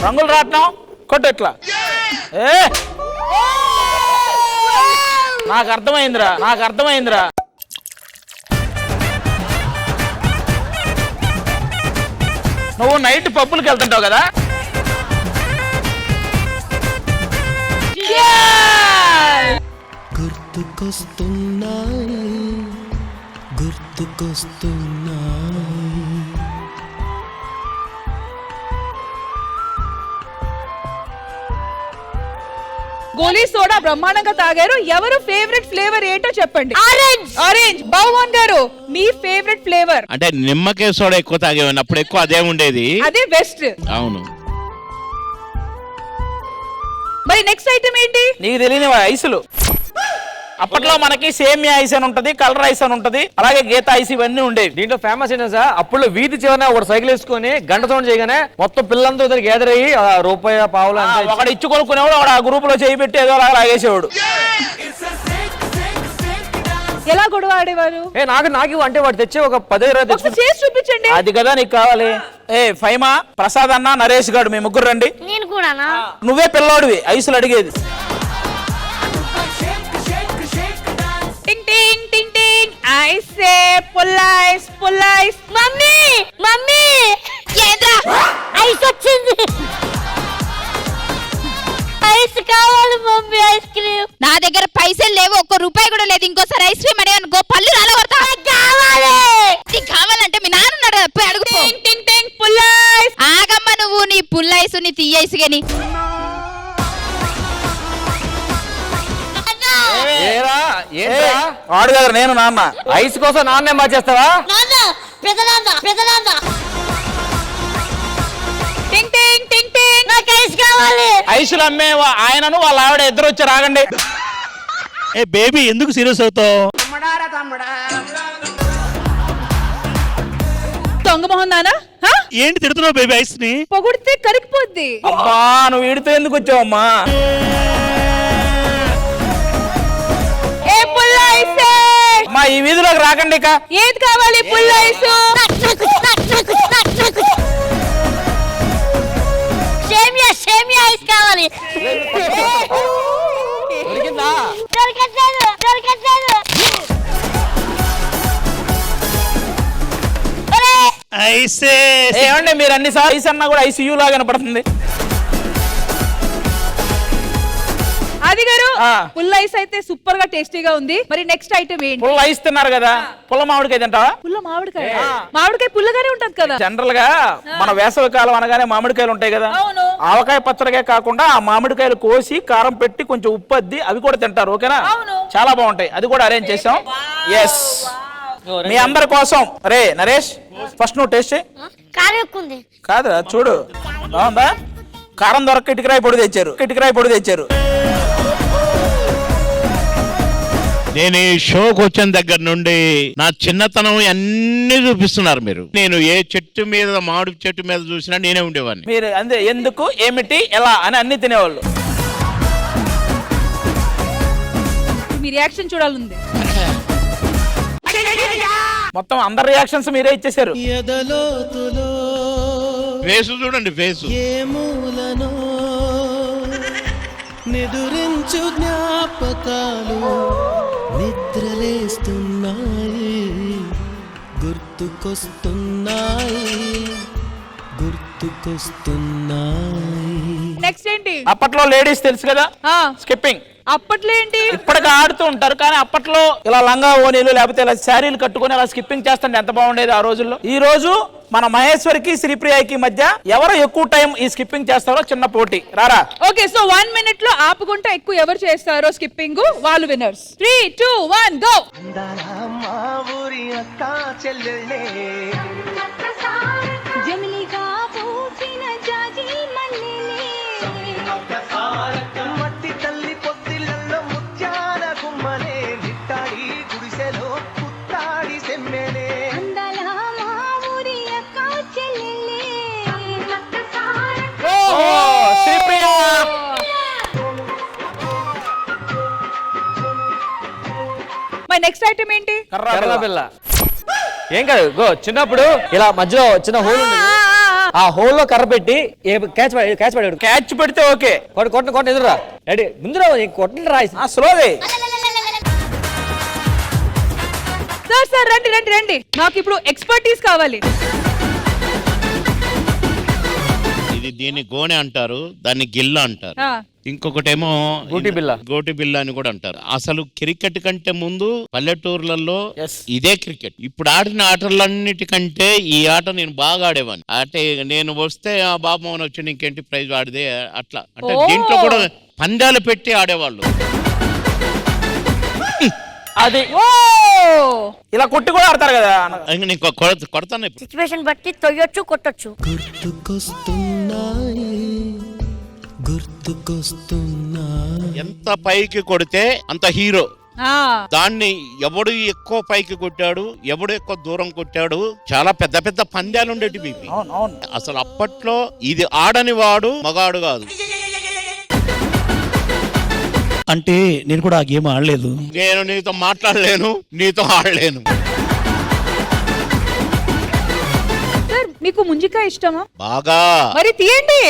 రంగులు రాట్నం కొట్టు ఇట్లా. నాకు అర్థమైందిరా. నువ్వు నైట్ పబ్బులకి వెళ్తుంటావు కదా. గోలీ సోడా బ్రహ్మాండంగా తాగారు. ఎవరు ఫేవరెట్ ఫ్లేవర్ ఏంటో చెప్పండి. ఆరెంజ్. భగవాన్ గారు మీ ఫేవరెట్ ఫ్లేవర్? అంటే నిమ్మకాయ సోడా ఎక్కువ తాగేవాడిని, అప్పుడు ఎక్కువ అదే ఉండేది, అదే బెస్ట్. అవును. మరి నెక్స్ట్ ఐటమ్ ఏంటి? నీకు తెలియని ఐసులు. అప్పట్లో మనకి సేమియా ఐస్ అని ఉంటది, కలర్ ఐస్ అని ఉంటది, అలాగే గీత ఐస్, ఇవన్నీ ఉండేవి. దీంట్లో ఫేమస్ ఏంటో సార్, అప్పుడు వీధి చివరన ఒక సైకిల్ వేసుకొని గంట సౌండ్ చేయగానే మొత్తం పిల్లలంతా దగ్గర గ్యాదర్ అయ్యి రూపాయి పావులు ఒకడు ఇచ్చి కొనుక్కునేవాడు, ఒకడు ఆ గ్రూప్ లో చేయి పెట్టి ఏదో లాగేసేవాడు. ఎలా గొడవ ఆడేవారు? నాకు అంటే వాడు తెచ్చి ఒక 10-20 చేసి చూపించండి. అది కదా నీకు కావాలి. ఫైమా, ప్రసాద్ అన్న, నరేష్ గారు మీ ముగ్గురు రండి. నేను కూడా. నువ్వే పిల్లోడివి ఐసులు అడిగేది. ఐసే పుల్లైస్. మమ్మీ ఐస్ వచ్చింది. ఐస్ కావాలి మమ్మీ, ఐస్ క్రీమ్. నా దగ్గర పైసలు లేవు, 1 రూపాయి కూడా లేదు. ఇంకోసారి ఐస్ క్రీమ్ అడిగాను అనుకో పళ్ళు రాలగొడతా. కావాలి. నీకు కావాలంటే మీ నాన్న ఉన్నాడు కదా, పోయి అడుగు. ఆగమ్మ నువ్వు, నీ పుల్లైసు నీ తీయైసు గాని. వాడు కదా నేను నాన్న. ఐస్ కోసం నాన్నే మార్చేస్తావా? నాన్న, పెదనాన్న, పెదనాన్న. టింగ్ టింగ్ టింగ్ టింగ్, నాకు ఐస్ కావాలి. ఐసులు అమ్మే ఆయనను వాళ్ళ ఆవిడ ఇద్దరు వచ్చి రాగండి. ఏ బేబీ ఎందుకు సీరియస్ అవుతావు? దొంగ మొహం నానా, ఏంటి తిడుతున్నావు బేబీ ఐస్ ని? పొగిడితే కరిగిపోద్ది. అబ్బా నువ్వు ఈడితో ఎందుకు వచ్చావమ్మా? ఏ పుల్ల ఐసే మా ఈ వీధిలోకి రాకండి ఇక. ఏది కావాలి? పుల్ల ఐసు. సేమియా, సేమియా ఐస్ కావాలి. దొరికిందా? దొరకట్లేదు, దొరకట్లేదు. ఐసే ఏమండి మీరు అన్నిసార్లు ఐస్ అన్నా కూడా ఐసీయూ లాగా కనపడుతుంది. అది గారు పుల్ల ఐస్ అయితే సూపర్ గా టేస్టీగా ఉంది. మరి నెక్స్ట్ ఐటమ్ ఏంటి? పుల్ల ఐస్ తిన్నారు కదా, పుల్ల మామిడికాయ తింటావా? పుల్ల మామిడికాయ. మామిడికాయ పుల్లగానే ఉంటది కదా. జనరల్ గా మన వేసవి కాలం అనగానే మామిడికాయలు ఉంటాయి కదా, ఆవకాయ పచ్చడిగా కాకుండా ఆ మామిడికాయలు కోసి కారం పెట్టి కొంచెం ఉప్పు అద్ది అవి కూడా తింటారు. ఓకేనా? చాలా బాగుంటాయి. అది కూడా అరేంజ్ చేసాం. ఎస్, మీ అందరి కోసం. రే నరేష్, ఫస్ట్ నువ్వు టేస్ట్ చేయి. కారం ఎక్కువ ఉంది. కాదు చూడు, బాగుందా? కారం దొరక్క ఇటుకరాయి పొడి తెచ్చారు, ఇటుకరాయి పొడి తెచ్చారు. నేను ఈ షోకి వచ్చిన దగ్గర నుండి నా చిన్నతనం అన్ని చూపిస్తున్నారు మీరు. నేను ఏ చెట్టు మీద, మామిడి చెట్టు మీద చూసినా నేనే ఉండేవాడిని. మీరు అంతే, ఎందుకు, ఏమిటి, ఎలా అని అన్ని తినేవాళ్ళు. మీ రియాక్షన్ చూడాలంది. మొత్తం అందరి రియాక్షన్స్ మీరే ఇచ్చేసారు. ఫేసు చూడండి, ఫేసు. నిదురించు జ్ఞాపకాలు నిద్రలేస్తున్నాయి, గుర్తుకొస్తున్నాయి, గుర్తుకొస్తున్నాయి. నెక్స్ట్ ఏంటి? అప్పట్లో లేడీస్ తెలుసు కదా, స్కిప్పింగ్. అప్పట్లో ఏంటి? ఇప్పటికి ఆడుతూ ఉంటారు, కానీ అప్పట్లో ఇలా లంగా ఓనీలు లేకపోతే ఇలా శారీలు కట్టుకొని అలా స్కిప్పింగ్ చేస్తుంటే ఎంత బాగుండేది ఆ రోజుల్లో. ఈ రోజు మన మహేశ్వరికి శ్రీప్రియకి మధ్య ఎవరు ఎక్కువ టైం ఈ స్కిప్పింగ్ చేస్తారో చిన్న పోటీ. రారా? ఓకే, సో 1 minute లో ఆపుకుంటే ఎక్కువ ఎవరు చేస్తారో స్కిప్పింగ్ వాళ్ళు విన్నర్స్. 3, 2, 1 గో. నెక్స్ట్ ఐటమ్ ఏంటి? కర్ర బిల్ల. ఏం కాదు, గో. చిన్నప్పుడు ఇలా మధ్యలో చిన్న హోల్ ఉంది, ఆ హోల్ లో కర్ర పెట్టి క్యాచ్ పడాడు. క్యాచ్ పెడితే ఓకే. కొట్ట ఎదురురా. రెడీ, ముందురా కొట్టండి రా. స్లోదే. సార్ రండి రండి రండి, నాకు ఇప్పుడు ఎక్స్పర్టీస్ కావాలి. ఇది దీన్ని గోనె అంటారు, దాన్ని గిల్ల అంటారు, ఇంకొకటేమో గోటి బిల్ల అని కూడా అంటారు. అసలు క్రికెట్ కంటే ముందు పల్లెటూర్లలో ఇదే క్రికెట్. ఇప్పుడు ఆడిన ఆటలన్నిటికంటే ఈ ఆట నేను బాగా ఆడేవాడిని. అంటే నేను వస్తే ఆ బాబు వచ్చి ఇంకేంటి ప్రైజ్ ఆడితే అట్లా, అంటే దీంట్లో కూడా పందాలు పెట్టి ఆడేవాళ్ళు. అది ఇలా కొట్టి కూడా ఆడతారు కదా. కొడతాను. సిచ్యువేషన్ బట్టి తొయ్యొచ్చు, కొట్టొచ్చు. ఎంత పైకి కొడితే అంత హీరో. దాన్ని ఎవడు ఎక్కువ పైకి కొట్టాడు, ఎవడు ఎక్కువ దూరం కొట్టాడు, చాలా పెద్ద పెద్ద పందాలు ఉండేటివి. అసలు అప్పట్లో ఇది ఆడని వాడు మగాడు కాదు. అంటే నేను కూడా ఆ గేమ్ ఆడలేదు. నేను నీతో మాట్లాడలేను, నీతో ఆడలేను. సార్ మీకు ముంజికాయ ఇష్టమా? బాగా. మరి తీయండి.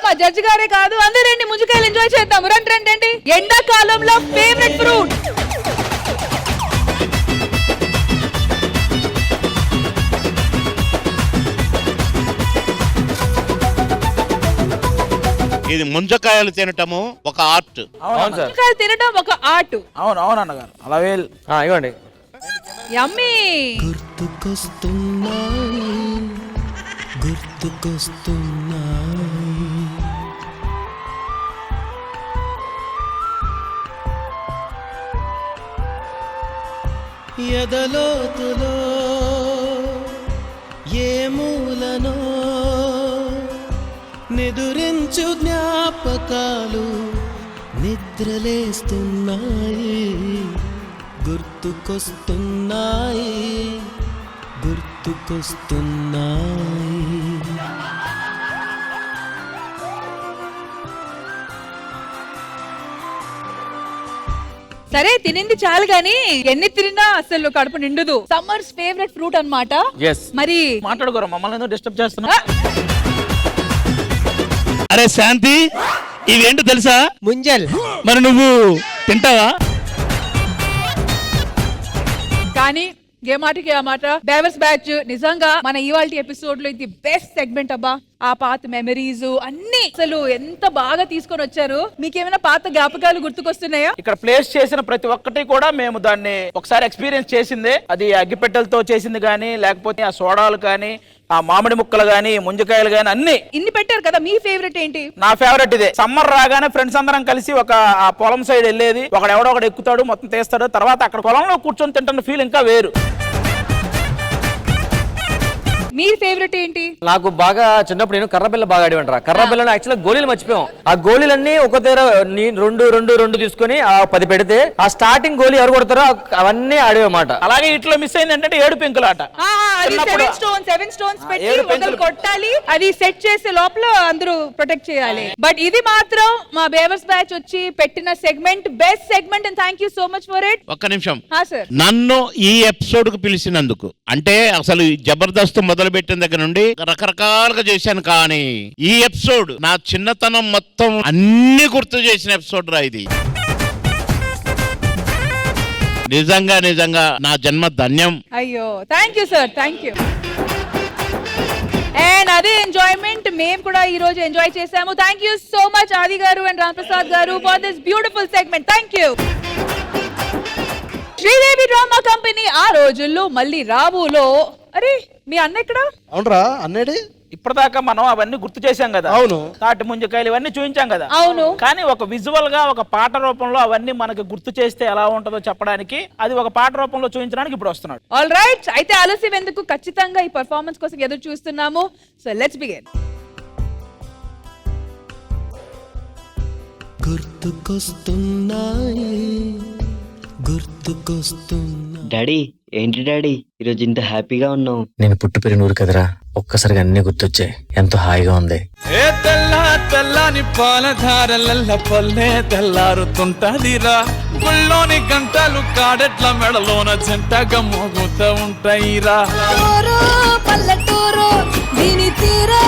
మా జడ్జి గారే కాదు, అందరూ రండి, ముంజికాయలు ఎంజాయ్ చేద్దాం. రండి రండి రండి. ఎండాకాలంలో ఫేవరెట్ ఫ్రూట్. ఇది ముంజకాయలు తినటము ఒక ఆర్ట్. అవును సార్. ముంజకాయలు తినడం ఒక ఆర్ట్. అవును అవును అన్నగారు అలా వేలు ఇవ్వండి. యమ్మీ. ఎదలోతులో ఏ మూలనో నిదురించు జ్ఞాపకాలు నిద్రలేస్తున్నాయి, గుర్తుకొస్తున్నాయి, గుర్తుకొస్తున్నాయి. సరే తినింది చాలు గాని ఎన్ని తిన్నా అసలు కడుపు నిండుదు. సమ్మర్స్ ఫేవరెట్ ఫ్రూట్ అన్నమాట. మరి మాట్లాడుకోరా, మమ్మల్ని ఎందుకు డిస్టర్బ్ చేస్తున్నా? అరే శాంతి, ఇవేంటో తెలుసా? ముంజల్. మరి నువ్వు తింటావా? కానీ ఏ మాటకి ఆ మాట. డైవర్స్ బ్యాచ్ నిజంగా మన ఇవాల్టి ఎపిసోడ్ లో ఇది బెస్ట్ సెగ్మెంట్ అబ్బా. ఆ పాత మెమరీస్ అన్ని అసలు ఎంత బాగా తీసుకొని వచ్చారు. మీకేమైనా పాత జ్ఞాపకాలు గుర్తుకొస్తున్నాయా? ఇక్కడ ప్లేస్ చేసిన ప్రతి ఒక్కటి కూడా మేము దాన్ని ఒకసారి ఎక్స్పీరియన్స్ చేసిందే. అది అగ్గిపెట్టెలతో చేసింది కానీ, లేకపోతే ఆ సోడాలు కానీ, ఆ మామిడి ముక్కలు గానీ, ముంజకాయలు గానీ అన్ని ఇన్ని పెట్టారు కదా. మీ ఫేవరెట్ ఏంటి? నా ఫేవరెట్ ఇదే. సమ్మర్ రాగానే ఫ్రెండ్స్ అందరం కలిసి ఒక ఆ పొలం సైడ్ వెళ్ళేది. ఒకడు ఒకడు ఎక్కుతాడు, మొత్తం తీస్తాడు, తర్వాత అక్కడ పొలంలో కూర్చొని తింటున్న ఫీల్ ఇంకా వేరు. మీ ఫేవరెట్ ఏంటి? నాకు బాగా చిన్నప్పుడు నేను కర్రబిల్ల బాగా ఆడేవంటారా. కర్రబిల్లను యాక్చువల్గా గోళీలు మర్చిపోయాం. ఆ గోళీలన్నీ ఒక దగ్గర రెండు తీసుకొని ఆ 10 పెడితే ఆ స్టార్టింగ్ గోళీ ఎవరు కొడతారో అవన్నీ ఆడేవన్నమాట. అలాగే ఇట్లా మిస్ అయింది ఏంటంటే 7 పెంకులాట. అది 7 స్టోన్స్ పెట్టి ఒకరు కొట్టాలి, అది సెట్ చేసే లోపల అందరూ ప్రొటెక్ట్ చేయాలి. బట్ ఇది మాత్రం మా బేవర్స్ బ్యాచ్ వచ్చి పెట్టిన segment best segment and thank you so much for it. ఒక్క నిమిషం, సార్ నన్ను ఈ ఎపిసోడ్ కు పిలిచినందుకు, అంటే అసలు జబర్దస్త్ మొదలు పెట్టిన దగ్గర నుండి రకరకాలుగా చేశాను, కానీ ఈ ఎపిసోడ్ నా చిన్నతనం మొత్తం అన్ని గుర్తు చేసిన ఎపిసోడ్ రా ఇది. నిజంగా నిజంగా నా జన్మ ధన్యం. అయ్యో thank you sir, thank you. And అదే ఎంజాయ్మెంట్ మేము కూడా ఈ రోజు ఎంజాయ్ చేసాము. థ్యాంక్ యూ సో మచ్ ఆది గారు అండ్ రామ్ ప్రసాద్ గారు for this beautiful segment. Thank you. Sridevi drama company ఆ రోజుల్లో మళ్ళీ రావులో. అరే మీ అన్న ఎక్కడ? అవునరా అన్నేడి. ఇప్పటిదాకా మనం అవన్నీ గుర్తు చేశాం కదా. అవును. తాటి ముంజకాయలు ఇవన్నీ చూపించాం కదా. అవును. కానీ ఒక విజువల్ గా ఒక పాట రూపంలో అవన్నీ మనకు గుర్తు చేస్తే ఎలా ఉంటుందో చెప్పడానికి, అది ఒక పాట రూపంలో చూపించడానికి ఇప్పుడు వస్తున్నాడు. ఆల్ రైట్, అయితే ఆలస్యం ఎందుకు, ఖచ్చితంగా ఈ పర్ఫార్మెన్స్ కోసం ఎదురు చూస్తున్నాము. So let's begin. గుర్తుకొస్తున్నాయి, గుర్తుకొస్తున్నా. డాడీ ఏంటి డాడీ ఈరోజు ఇంత హ్యాపీగా ఉన్నావు? నేను పుట్టి పెరిగిన ఊరు కదరా, ఒక్కసారిగా అన్ని గుర్తొచ్చాయి. ఎంతో హాయిగా ఉంది. ఏ తెల్లని పాలధారలల్ల పల్లె తెల్లారుతుంటదిరా, గుళ్ళోని గంటలు కాడెట్ల మెడలోన జంటగా మోగుతూ ఉంటాయిరా. పల్లెటూరు దీని తీరే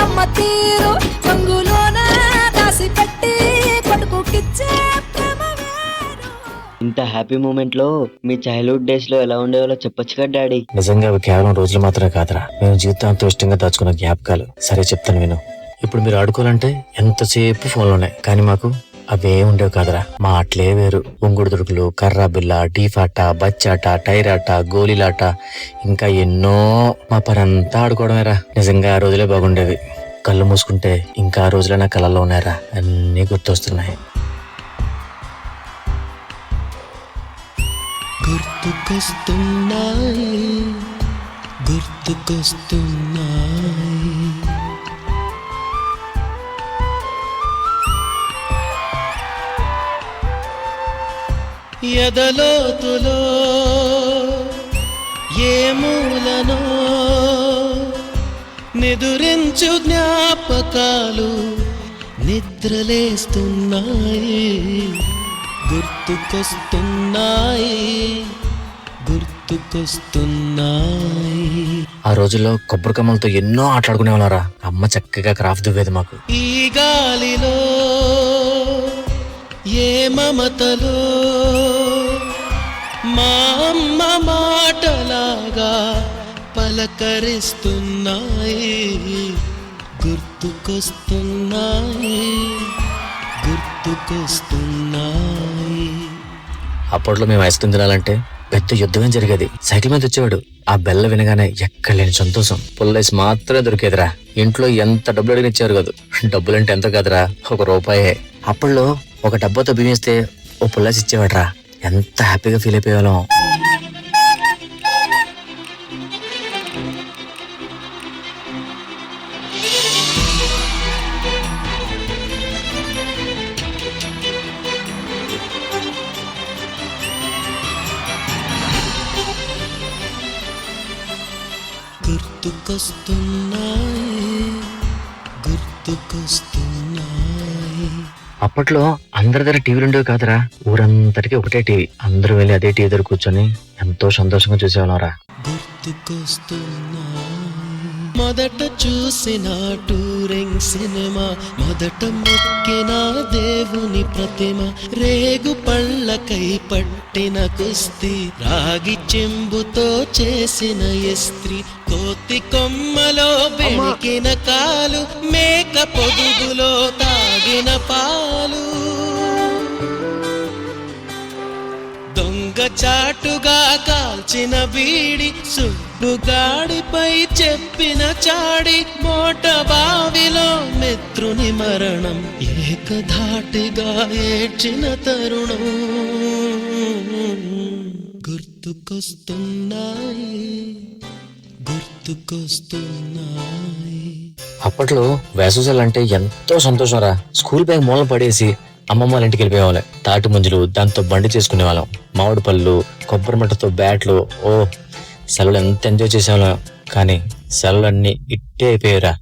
అమ్మ తీరు, కంగులోన దాసి పెట్టి కొడుకుకిచ్చే. ఇంత హ్యాపీ మూమెంట్ లో మీ చైల్డ్హుడ్ డేస్ లో ఎలా ఉండేవాళ్ళో చెప్పొచ్చు కదా డాడీ. నిజంగా అవి కేవలం రోజులు మాత్రమే కాదురా, మేము జీవితాంతం ఇష్టంగా దాచుకున్న జ్ఞాపకాలు. సరే చెప్తాను విను. ఇప్పుడు మీరు ఆడుకోవాలంటే ఎంతసేపు ఫోన్లోనే, కానీ మాకు అవే ఉండేవి కాదురా. మా ఆటలే వేరు. ఉంగుడు దొరుకులు, కర్రా బిల్ల, డీఫాట, బచ్చాట, టైరాట, గోలీలాట, ఇంకా ఎన్నో. మా పరంతా ఆడుకోవడమేరా. నిజంగా ఆ రోజులే బాగుండేవి. కళ్ళు మూసుకుంటే ఇంకా ఆ రోజులే నా కళ్ళల్లో ఉన్నాయరా, అన్నీ గుర్తొస్తున్నాయి. గుర్తుకొస్తున్నాయి, గుర్తుకొస్తున్నాయి. ఎదలోతులో ఏ మూలనో నిదురించు జ్ఞాపకాలు నిద్రలేస్తున్నాయి, గుర్తుకొస్తున్నాయి, గుర్తుకొస్తున్నాయి. ఆ రోజుల్లో కొబ్బరి కమ్మలతో ఎన్నో ఆటలాడుకునే వాళ్ళరా. అమ్మ చక్కగా క్రాఫ్ట్ దువ్వేది మాకు. ఈ గాలిలో ఏ మమతలో మా అమ్మ మాటలాగా పలకరిస్తున్నాయి, గుర్తుకొస్తున్నాయి, అప్పట్లో మేము ఐస్ క్రీమ్ తినాలంటే పెద్ద యుద్ధమే జరిగేది. సైకిల్ మీద వచ్చేవాడు. ఆ బెల్ల వినగానే ఎక్కడ లేని సంతోషం. పుల్లైస్ మాత్రమే దొరికేదిరా. ఇంట్లో ఎంత డబ్బులు అడిగిన ఇచ్చేవారు కాదు. డబ్బులంటే ఎంత కాదురా, ₹1. అప్పట్లో ఒక డబ్బాతో బియ్యేస్తే ఓ పుల్లైస్ ఇచ్చేవాడ్రా. ఎంత హ్యాపీగా ఫీల్ అయిపోయేవాళ్ళం. అప్పట్లో అందరి దగ్గర టీవీలు ఉండేవి కాదురా. ఊరంతటికి ఒకటే టీవీ. అందరూ వెళ్ళి అదే టీవీ దగ్గర కూర్చొని ఎంతో సంతోషంగా చూసేవాళ్ళంరా. మొదట చూసిన టూరింగ్ సినిమా, మొదట మొక్కిన దేవుని ప్రతిమ, రేగు పళ్ళకై పట్టిన కుస్తీ, రాగి చెంబుతో చేసిన ఇస్త్రీ, కోతి కొమ్మలో బెణికిన కాలు, మేక పొదుగులో తాగిన పాలు, దొంగ చాటుగా కాల్చిన బీడి, సుబ్బుగాడిపై చెప్పిన చాడి, మోట బావిలో మిత్రుని మరణం, ఏకధాటిగా ఏడ్చిన తరుణం గుర్తుకొస్తున్నాయి, గుర్తుకొస్తున్నాయి. అప్పట్లో వేసవిసెలవు అంటే ఎంతో సంతోషం రా. స్కూల్ బ్యాగ్ మూలన పడేసి అమ్మమ్మ వాళ్ళ ఇంటికి వెళ్ళిపోయేవాళ్ళం. తాటి ముంజలు, దాంతో బండి చేసుకునే వాళ్ళం. మామిడి పళ్ళు, కొబ్బరి మట్టతో బ్యాట్లు. ఓ సెలవులు ఎంత ఎంజాయ్ చేసేవాళ్ళం. కానీ సెలవులన్నీ ఇట్టే అయిపోయారా.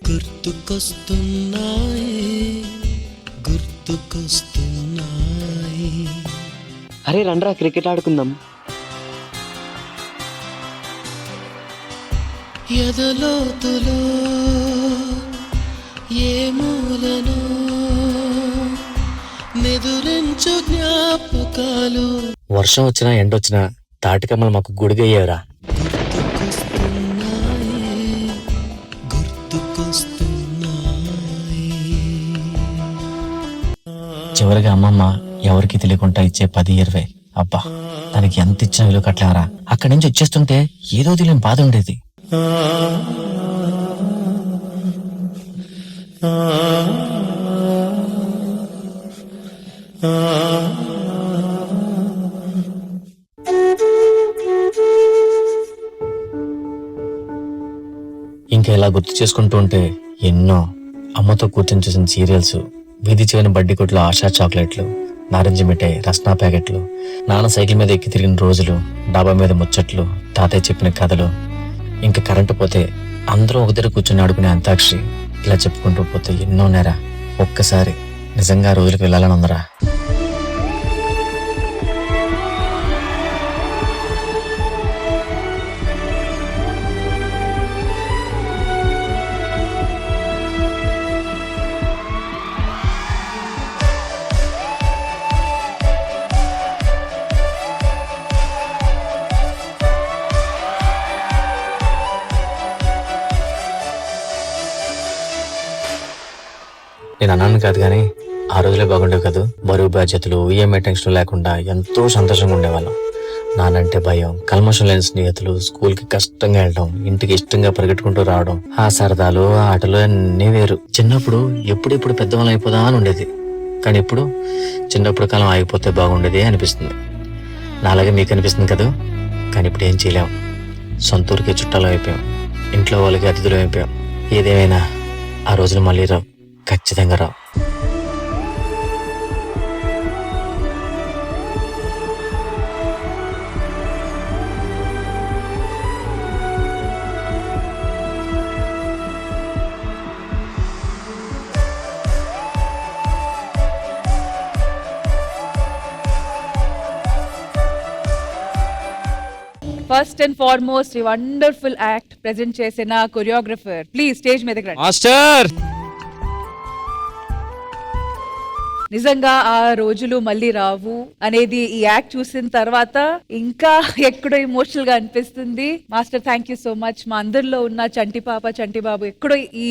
గుర్తుకొస్తున్నాయి, గుర్తుకొస్తున్నాయి. అరే రండ్రా క్రికెట్ ఆడుకుందాం. ఎదలోతులో ఏ మూలను నిదురించు జ్ఞాపకాలు. వర్షం వచ్చినా ఎండొచ్చినా తాటికమ్మలు మాకు గుడిగయ్యేవరా. చివరిగా అమ్మమ్మ ఎవరికి తెలియకుండా ఇచ్చే 10-20. అబ్బా, దానికి ఎంత ఇచ్చినా విలువ కట్టలేవరా. అక్కడి నుంచి వచ్చేస్తుంటే ఏదో తెలియని బాధ ఉండేది. ఇంకా ఇలా గుర్తు చేసుకుంటూ ఉంటే ఎన్నో. అమ్మతో కూర్చొని చూసిన సీరియల్స్, వీధి చివరి బడ్డీ కొట్లో ఆశా చాక్లెట్లు, నారింజ మిఠాయి, రస్నా ప్యాకెట్లు, నాన్న సైకిల్ మీద ఎక్కి తిరిగిన రోజులు, డాబా మీద ముచ్చట్లు, తాతయ్య చెప్పిన కథలు, ఇంకా కరెంటు పోతే అందరూ ఒక దగ్గర కూర్చొని ఆడుకునే అంతాక్షరి. ఇలా చెప్పుకుంటూ పోతే ఎన్నో నేరా. ఒక్కసారి నిజంగా ఆ రోజులకు వెళ్ళాలని ఉందరా. నేను అన్నాను కాదు కానీ ఆ రోజులే బాగుండేవి కదా. బరువు బాధ్యతలు, ఈఎంఐ టెన్షన్ లేకుండా ఎంతో సంతోషంగా ఉండేవాళ్ళం. నానంటే భయం, కల్మషం లేని స్నేహితులు, స్కూల్కి కష్టంగా వెళ్ళడం, ఇంటికి ఇష్టంగా పరిగెట్టుకుంటూ రావడం, ఆ సరదాలు, ఆ ఆటలు అన్నీ వేరు. చిన్నప్పుడు ఎప్పుడెప్పుడు పెద్దవాళ్ళం అయిపోదా అని ఉండేది. కానీ ఇప్పుడు చిన్నప్పుడు కాలం ఆగిపోతే బాగుండేది అనిపిస్తుంది. నాలాగే మీకు అనిపిస్తుంది కదా. కానీ ఇప్పుడు ఏం చేయలేం. సొంత ఊరికి చుట్టాలు అయిపోయాం, ఇంట్లో వాళ్ళకి అతిథులు అయిపోయాం. ఏదేమైనా ఆ రోజులు మళ్ళీ రావు, ఖచ్చితంగా రావు. ఫస్ట్ అండ్ ఫార్మోస్ట్ ఈ వండర్ఫుల్ యాక్ట్ ప్రెజెంట్ చేసిన కొరియోగ్రఫర్ ప్లీజ్ స్టేజ్ మీదకి రండి. మాస్టర్ నిజంగా ఆ రోజులు మళ్ళీ రావు అనేది ఈ యాక్ట్ చూసిన తర్వాత ఇంకా ఎక్కడో ఎమోషనల్ గా అనిపిస్తుంది. Master thank you so much. మా అందరిలో ఉన్న చంటి పాప చంటి బాబు ఎక్కడో ఈ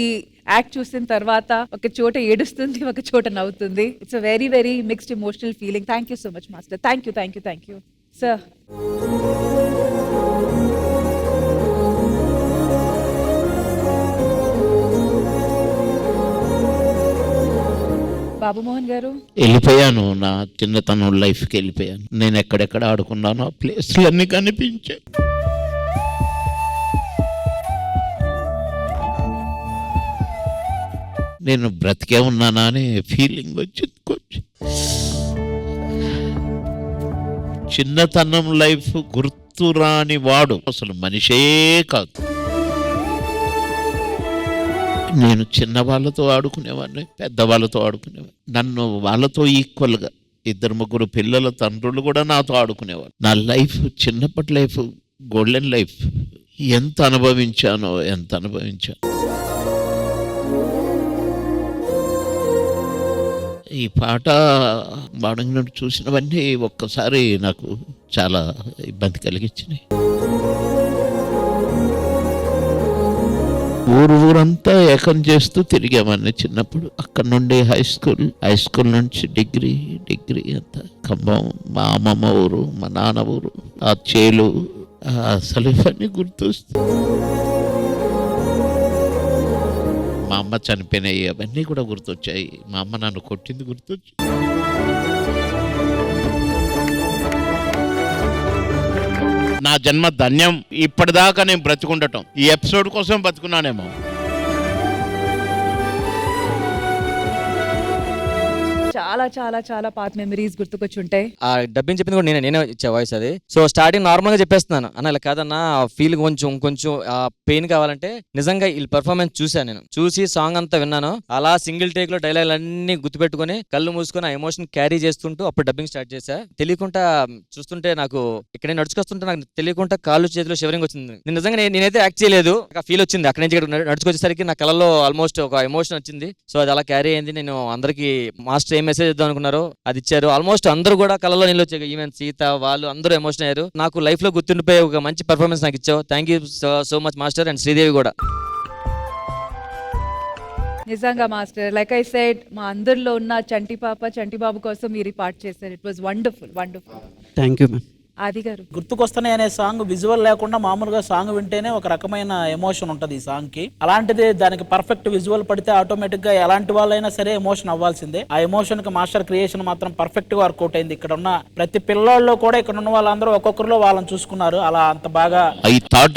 యాక్ట్ చూసిన తర్వాత ఒక చోట ఏడుస్తుంది, ఒక చోట నవ్వుతుంది. It's a very very mixed emotional feeling. Thank you so much master. Thank you sir. Babu Mohan garu, వెళ్ళిపోయాను, నా చిన్నతనం లైఫ్కి వెళ్ళిపోయాను. నేను ఎక్కడెక్కడ ఆడుకున్నానో ఆ ప్లేస్లన్నీ కనిపించాయి. నేను బ్రతికే ఉన్నానా అనే ఫీలింగ్ వచ్చింది కొంచెం. చిన్నతనం లైఫ్ గుర్తురాని వాడు అసలు మనిషే కాదు. నేను చిన్న వాళ్ళతో ఆడుకునేవాడిని, పెద్దవాళ్ళతో ఆడుకునేవాడిని. నన్ను వాళ్ళతో ఈక్వల్గా 2-3 పిల్లల తండ్రులు కూడా నాతో ఆడుకునేవాళ్ళు. నా లైఫ్ చిన్నప్పటి లైఫ్ గోల్డెన్ లైఫ్. ఎంత అనుభవించానో. ఈ పాట పాడినట్టు చూసినవన్నీ ఒక్కసారి నాకు చాలా ఇబ్బంది కలిగించినాయి. ఊరంతా ఏకం చేస్తూ తిరిగామని చిన్నప్పుడు. అక్కడ నుండి హై స్కూల్ నుంచి డిగ్రీ అంతా ఖమ్మం, మా అమ్మమ్మ ఊరు, మా నాన్న ఊరు, ఆ చేలు, అసలు ఇవన్నీ గుర్తొస్తాయి. మా అమ్మ చనిపోయినాయి, అవన్నీ కూడా గుర్తొచ్చాయి. మా అమ్మ నన్ను కొట్టింది గుర్తొచ్చి. నా జన్మ ధన్యం. ఇప్పటిదాకా నేను బ్రతికుండటం ఈ ఎపిసోడ్ కోసం బతుకున్నానేమో. చాలా చాలా చాలా పాత మెమరీస్ గుర్తుకొచ్చి ఉంటాయి. ఆ డబ్బింగ్ చెప్పింది కూడా నేనే ఇచ్చే వాయిస్ అది. సో స్టార్టింగ్ నార్మల్ గా చెప్పేస్తున్నాను అన్న, ఇలా కాదన్నా ఫీల్ కొంచెం పెయిన్ కావాలంటే. నిజంగా వీళ్ళ పర్ఫార్మెన్స్ చూసాను, నేను చూసి సాంగ్ అంతా విన్నాను. అలా సింగిల్ టేక్ లో డైలాగ్ అన్ని గుర్తుపెట్టుకుని కళ్ళు మూసుకొని ఆ ఎమోషన్ క్యారీ చేస్తుంటూ అప్పుడు డబ్బింగ్ స్టార్ట్ చేశా. తెలియకుండా చూస్తుంటే నాకు ఇక్కడ నడుచుకొస్తుంటే నాకు తెలియకుండా కాళ్ళు చేతిలో షివరింగ్ వచ్చింది. నిజంగా నేనైతే యాక్ట్ చేయలేదు, ఫీల్ వచ్చింది. అక్కడి నుంచి నడుచుకొచ్చేసరికి నా కళ్ళలో ఆల్మోస్ట్ ఒక ఎమోషన్ వచ్చింది. సో అది అలా క్యారీ అయింది. నేను అందరికి మాస్టర్ ఏం మెసేజ్ ఇద్దాం అనుకున్నారు అది ఇచ్చారు. ఆల్మోస్ట్ అందరూ కూడా కళ్ళలో నీళ్ళు వచ్చాయి. ఈవెన్ సీత వాళ్ళు అందరూ ఎమోషన్ అయ్యారు. నాకు లైఫ్ లో గుర్తుండిపోయే ఒక మంచి పర్ఫార్మెన్స్ నాకు ఇచ్చావు. Thank you so much master. And Sridevi కూడా. నిజంగా మాస్టర్, లైక్ ఐ సెడ్, మా అందరిలో ఉన్న చంటి పాప చంటి బాబు కోసం మీరు ఈ పాట చేశారు. It was wonderful. Thank you ma'am. ఆది గారు, గుర్తుకొస్తున్నాయి అనే సాంగ్ విజువల్ లేకుండా మామూలుగా సాంగ్ వింటేనే ఒక రకమైన ఎమోషన్ ఉంటుంది ఈ సాంగ్ కి. అలాంటిది దానికి పర్ఫెక్ట్ విజువల్ పడితే ఆటోమేటిక్ గా ఎలాంటి వాళ్ళైనా సరే ఎమోషన్ అవ్వాల్సిందే. ఆ ఎమోషన్ కి మాస్టర్ క్రియేషన్ మాత్రం పర్ఫెక్ట్ గా వర్కౌట్ అయింది. ఇక్కడ ఉన్న ప్రతి పిల్లల్లో కూడా ఇక్కడ ఉన్న వాళ్ళందరూ ఒక్కొక్కరిలో వాళ్ళని చూసుకున్నారు. అలా అంత బాగా ఈ థాట్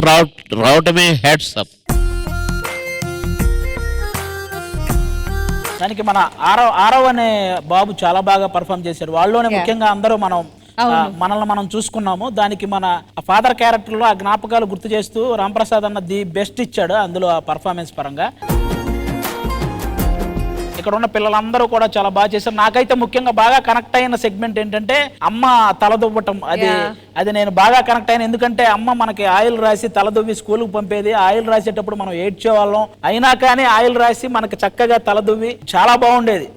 రావటమే హ్యాట్స్ ఆఫ్. దానికి మన ఆరవ్ అనే బాబు చాలా బాగా పర్ఫామ్ చేశారు. వాళ్ళలోనే ముఖ్యంగా అందరూ మనల్ని మనం చూసుకున్నాము. దానికి మన ఫాదర్ క్యారెక్టర్ లో ఆ జ్ఞాపకాలు గుర్తు చేస్తూ రాంప్రసాద్ అన్న ది బెస్ట్ ఇచ్చాడు అందులో ఆ పర్ఫార్మెన్స్ పరంగా. ఇక్కడ ఉన్న పిల్లలందరూ కూడా చాలా బాగా చేశారు. నాకైతే ముఖ్యంగా బాగా కనెక్ట్ అయిన సెగ్మెంట్ ఏంటంటే అమ్మ తలదువ్వటం. అది నేను బాగా కనెక్ట్ అయిన. ఎందుకంటే అమ్మ మనకి ఆయిల్ రాసి తలదువ్వి స్కూల్కి పంపేది. ఆయిల్ రాసేటప్పుడు మనం ఏడ్చేవాళ్ళం, అయినా కానీ ఆయిల్ రాసి మనకి చక్కగా తలదువ్వి చాలా బాగుండేది.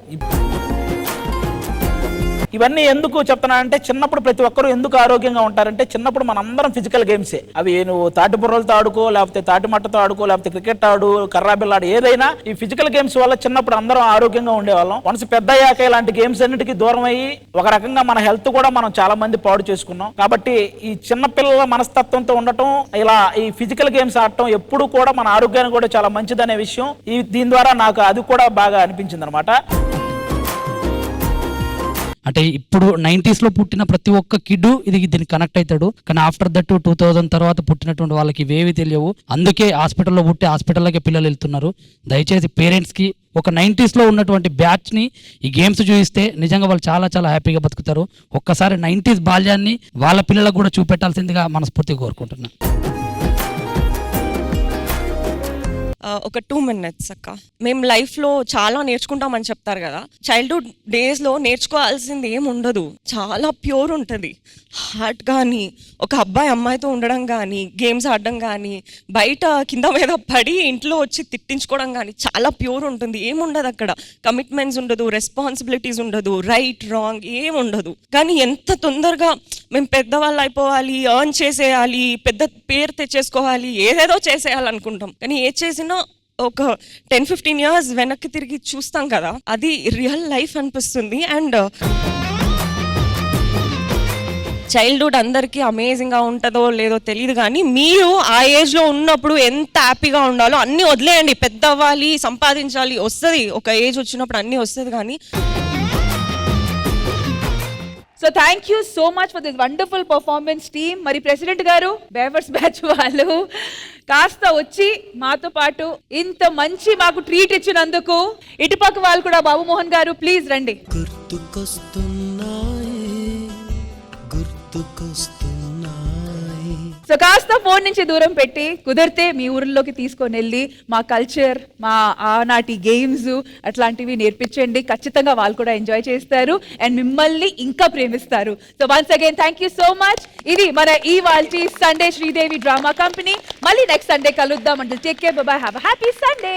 ఇవన్నీ ఎందుకు చెప్తున్నానంటే చిన్నప్పుడు ప్రతి ఒక్కరూ ఎందుకు ఆరోగ్యంగా ఉంటారంటే చిన్నప్పుడు మనందరం ఫిజికల్ గేమ్సే. అవి నువ్వు తాటి బుర్రలతో ఆడుకో, లేకపోతే తాటి మట్టతో ఆడుకో, లేకపోతే క్రికెట్ ఆడు, కర్రాబిల్ ఆడు, ఏదైనా ఈ ఫిజికల్ గేమ్స్ వల్ల చిన్నప్పుడు అందరం ఆరోగ్యంగా ఉండేవాళ్ళం. వన్స్ పెద్ద అయ్యాక ఇలాంటి గేమ్స్ అన్నిటికీ దూరం అయ్యి ఒక రకంగా మన హెల్త్ కూడా మనం చాలా మంది పాడు చేసుకున్నాం. కాబట్టి ఈ చిన్నపిల్లల మనస్తత్వంతో ఉండటం, ఇలా ఈ ఫిజికల్ గేమ్స్ ఆడటం ఎప్పుడు కూడా మన ఆరోగ్యానికి కూడా చాలా మంచిదనే విషయం దీని ద్వారా నాకు అది కూడా బాగా అనిపించింది అనమాట. అంటే ఇప్పుడు 90s లో పుట్టిన ప్రతి ఒక్క కిడ్ దీనికి కనెక్ట్ అవుతాడు. కానీ ఆఫ్టర్ దట్ 2000 తర్వాత పుట్టినటువంటి వాళ్ళకి ఇవేవి తెలియవు. అందుకే హాస్పిటల్లో పుట్టి హాస్పిటల్లోకి పిల్లలు వెళ్తున్నారు. దయచేసి పేరెంట్స్ కి ఒక 90s లో ఉన్నటువంటి బ్యాచ్ ని ఈ గేమ్స్ చూపిస్తే నిజంగా వాళ్ళు చాలా చాలా హ్యాపీగా బతుకుతారు. ఒక్కసారి 90s బాల్యాన్ని వాళ్ళ పిల్లలకు కూడా చూపెట్టాల్సిందిగా మనస్ఫూర్తిగా కోరుకుంటున్నా. ఒక 2 minutes అక్క. మేము లైఫ్లో చాలా నేర్చుకుంటామని చెప్తారు కదా, చైల్డ్హుడ్ డేస్లో నేర్చుకోవాల్సింది ఏం ఉండదు, చాలా ప్యూర్ ఉంటుంది. హార్ట్ కానీ, ఒక అబ్బాయి అమ్మాయితో ఉండడం కానీ, గేమ్స్ ఆడడం కానీ, బయట కింద మీద పడి ఇంట్లో వచ్చి తిట్టించుకోవడం కానీ చాలా ప్యూర్ ఉంటుంది. ఏముండదు అక్కడ, కమిట్మెంట్స్ ఉండదు, రెస్పాన్సిబిలిటీస్ ఉండదు, రైట్ రాంగ్ ఏం ఉండదు. కానీ ఎంత తొందరగా మేము పెద్దవాళ్ళు అయిపోవాలి, ఎర్న్ చేసేయాలి, పెద్ద పేరు తెచ్చేసుకోవాలి, ఏదేదో చేసేయాలనుకుంటాం. కానీ ఏ చేసినా ఒక 10-15 years వెనక్కి తిరిగి చూస్తాం కదా, అది రియల్ లైఫ్ అనిపిస్తుంది. అండ్ చైల్డ్హుడ్ అందరికీ అమేజింగ్గా ఉంటుందో లేదో తెలియదు, కానీ మీరు ఆ ఏజ్లో ఉన్నప్పుడు ఎంత హ్యాపీగా ఉండాలో అన్నీ వదిలేయండి. పెద్ద అవ్వాలి, సంపాదించాలి, వస్తుంది, ఒక ఏజ్ వచ్చినప్పుడు అన్నీ వస్తుంది. కానీ so thank you so much for this wonderful performance team. మరి ప్రెసిడెంట్ గారు, బేవర్స్ బ్యాచ్ వాళ్ళు కాస్త వచ్చి మాతో పాటు ఇంత మంచి మాకు ట్రీట్ ఇచ్చినందుకు, ఇటుపక్క వాళ్ళు కూడా, బాబు మోహన్ గారు ప్లీజ్ రండి. సో కాస్త ఫోన్ నుంచి దూరం పెట్టి కుదిరితే మీ ఊర్లోకి తీసుకొని వెళ్ళి మా కల్చర్, మా ఆనాటి గేమ్స్ అట్లాంటివి నేర్పించండి. ఖచ్చితంగా వాళ్ళు కూడా ఎంజాయ్ చేస్తారు అండ్ మిమ్మల్ని ఇంకా ప్రేమిస్తారు. So once again thank you so much. ఇది మన ఈ వాల్టి సండే శ్రీదేవి డ్రామా కంపెనీ. మళ్ళీ నెక్స్ట్ సండే కలుద్దాం. అంటే take care, by by, have a happy Sunday.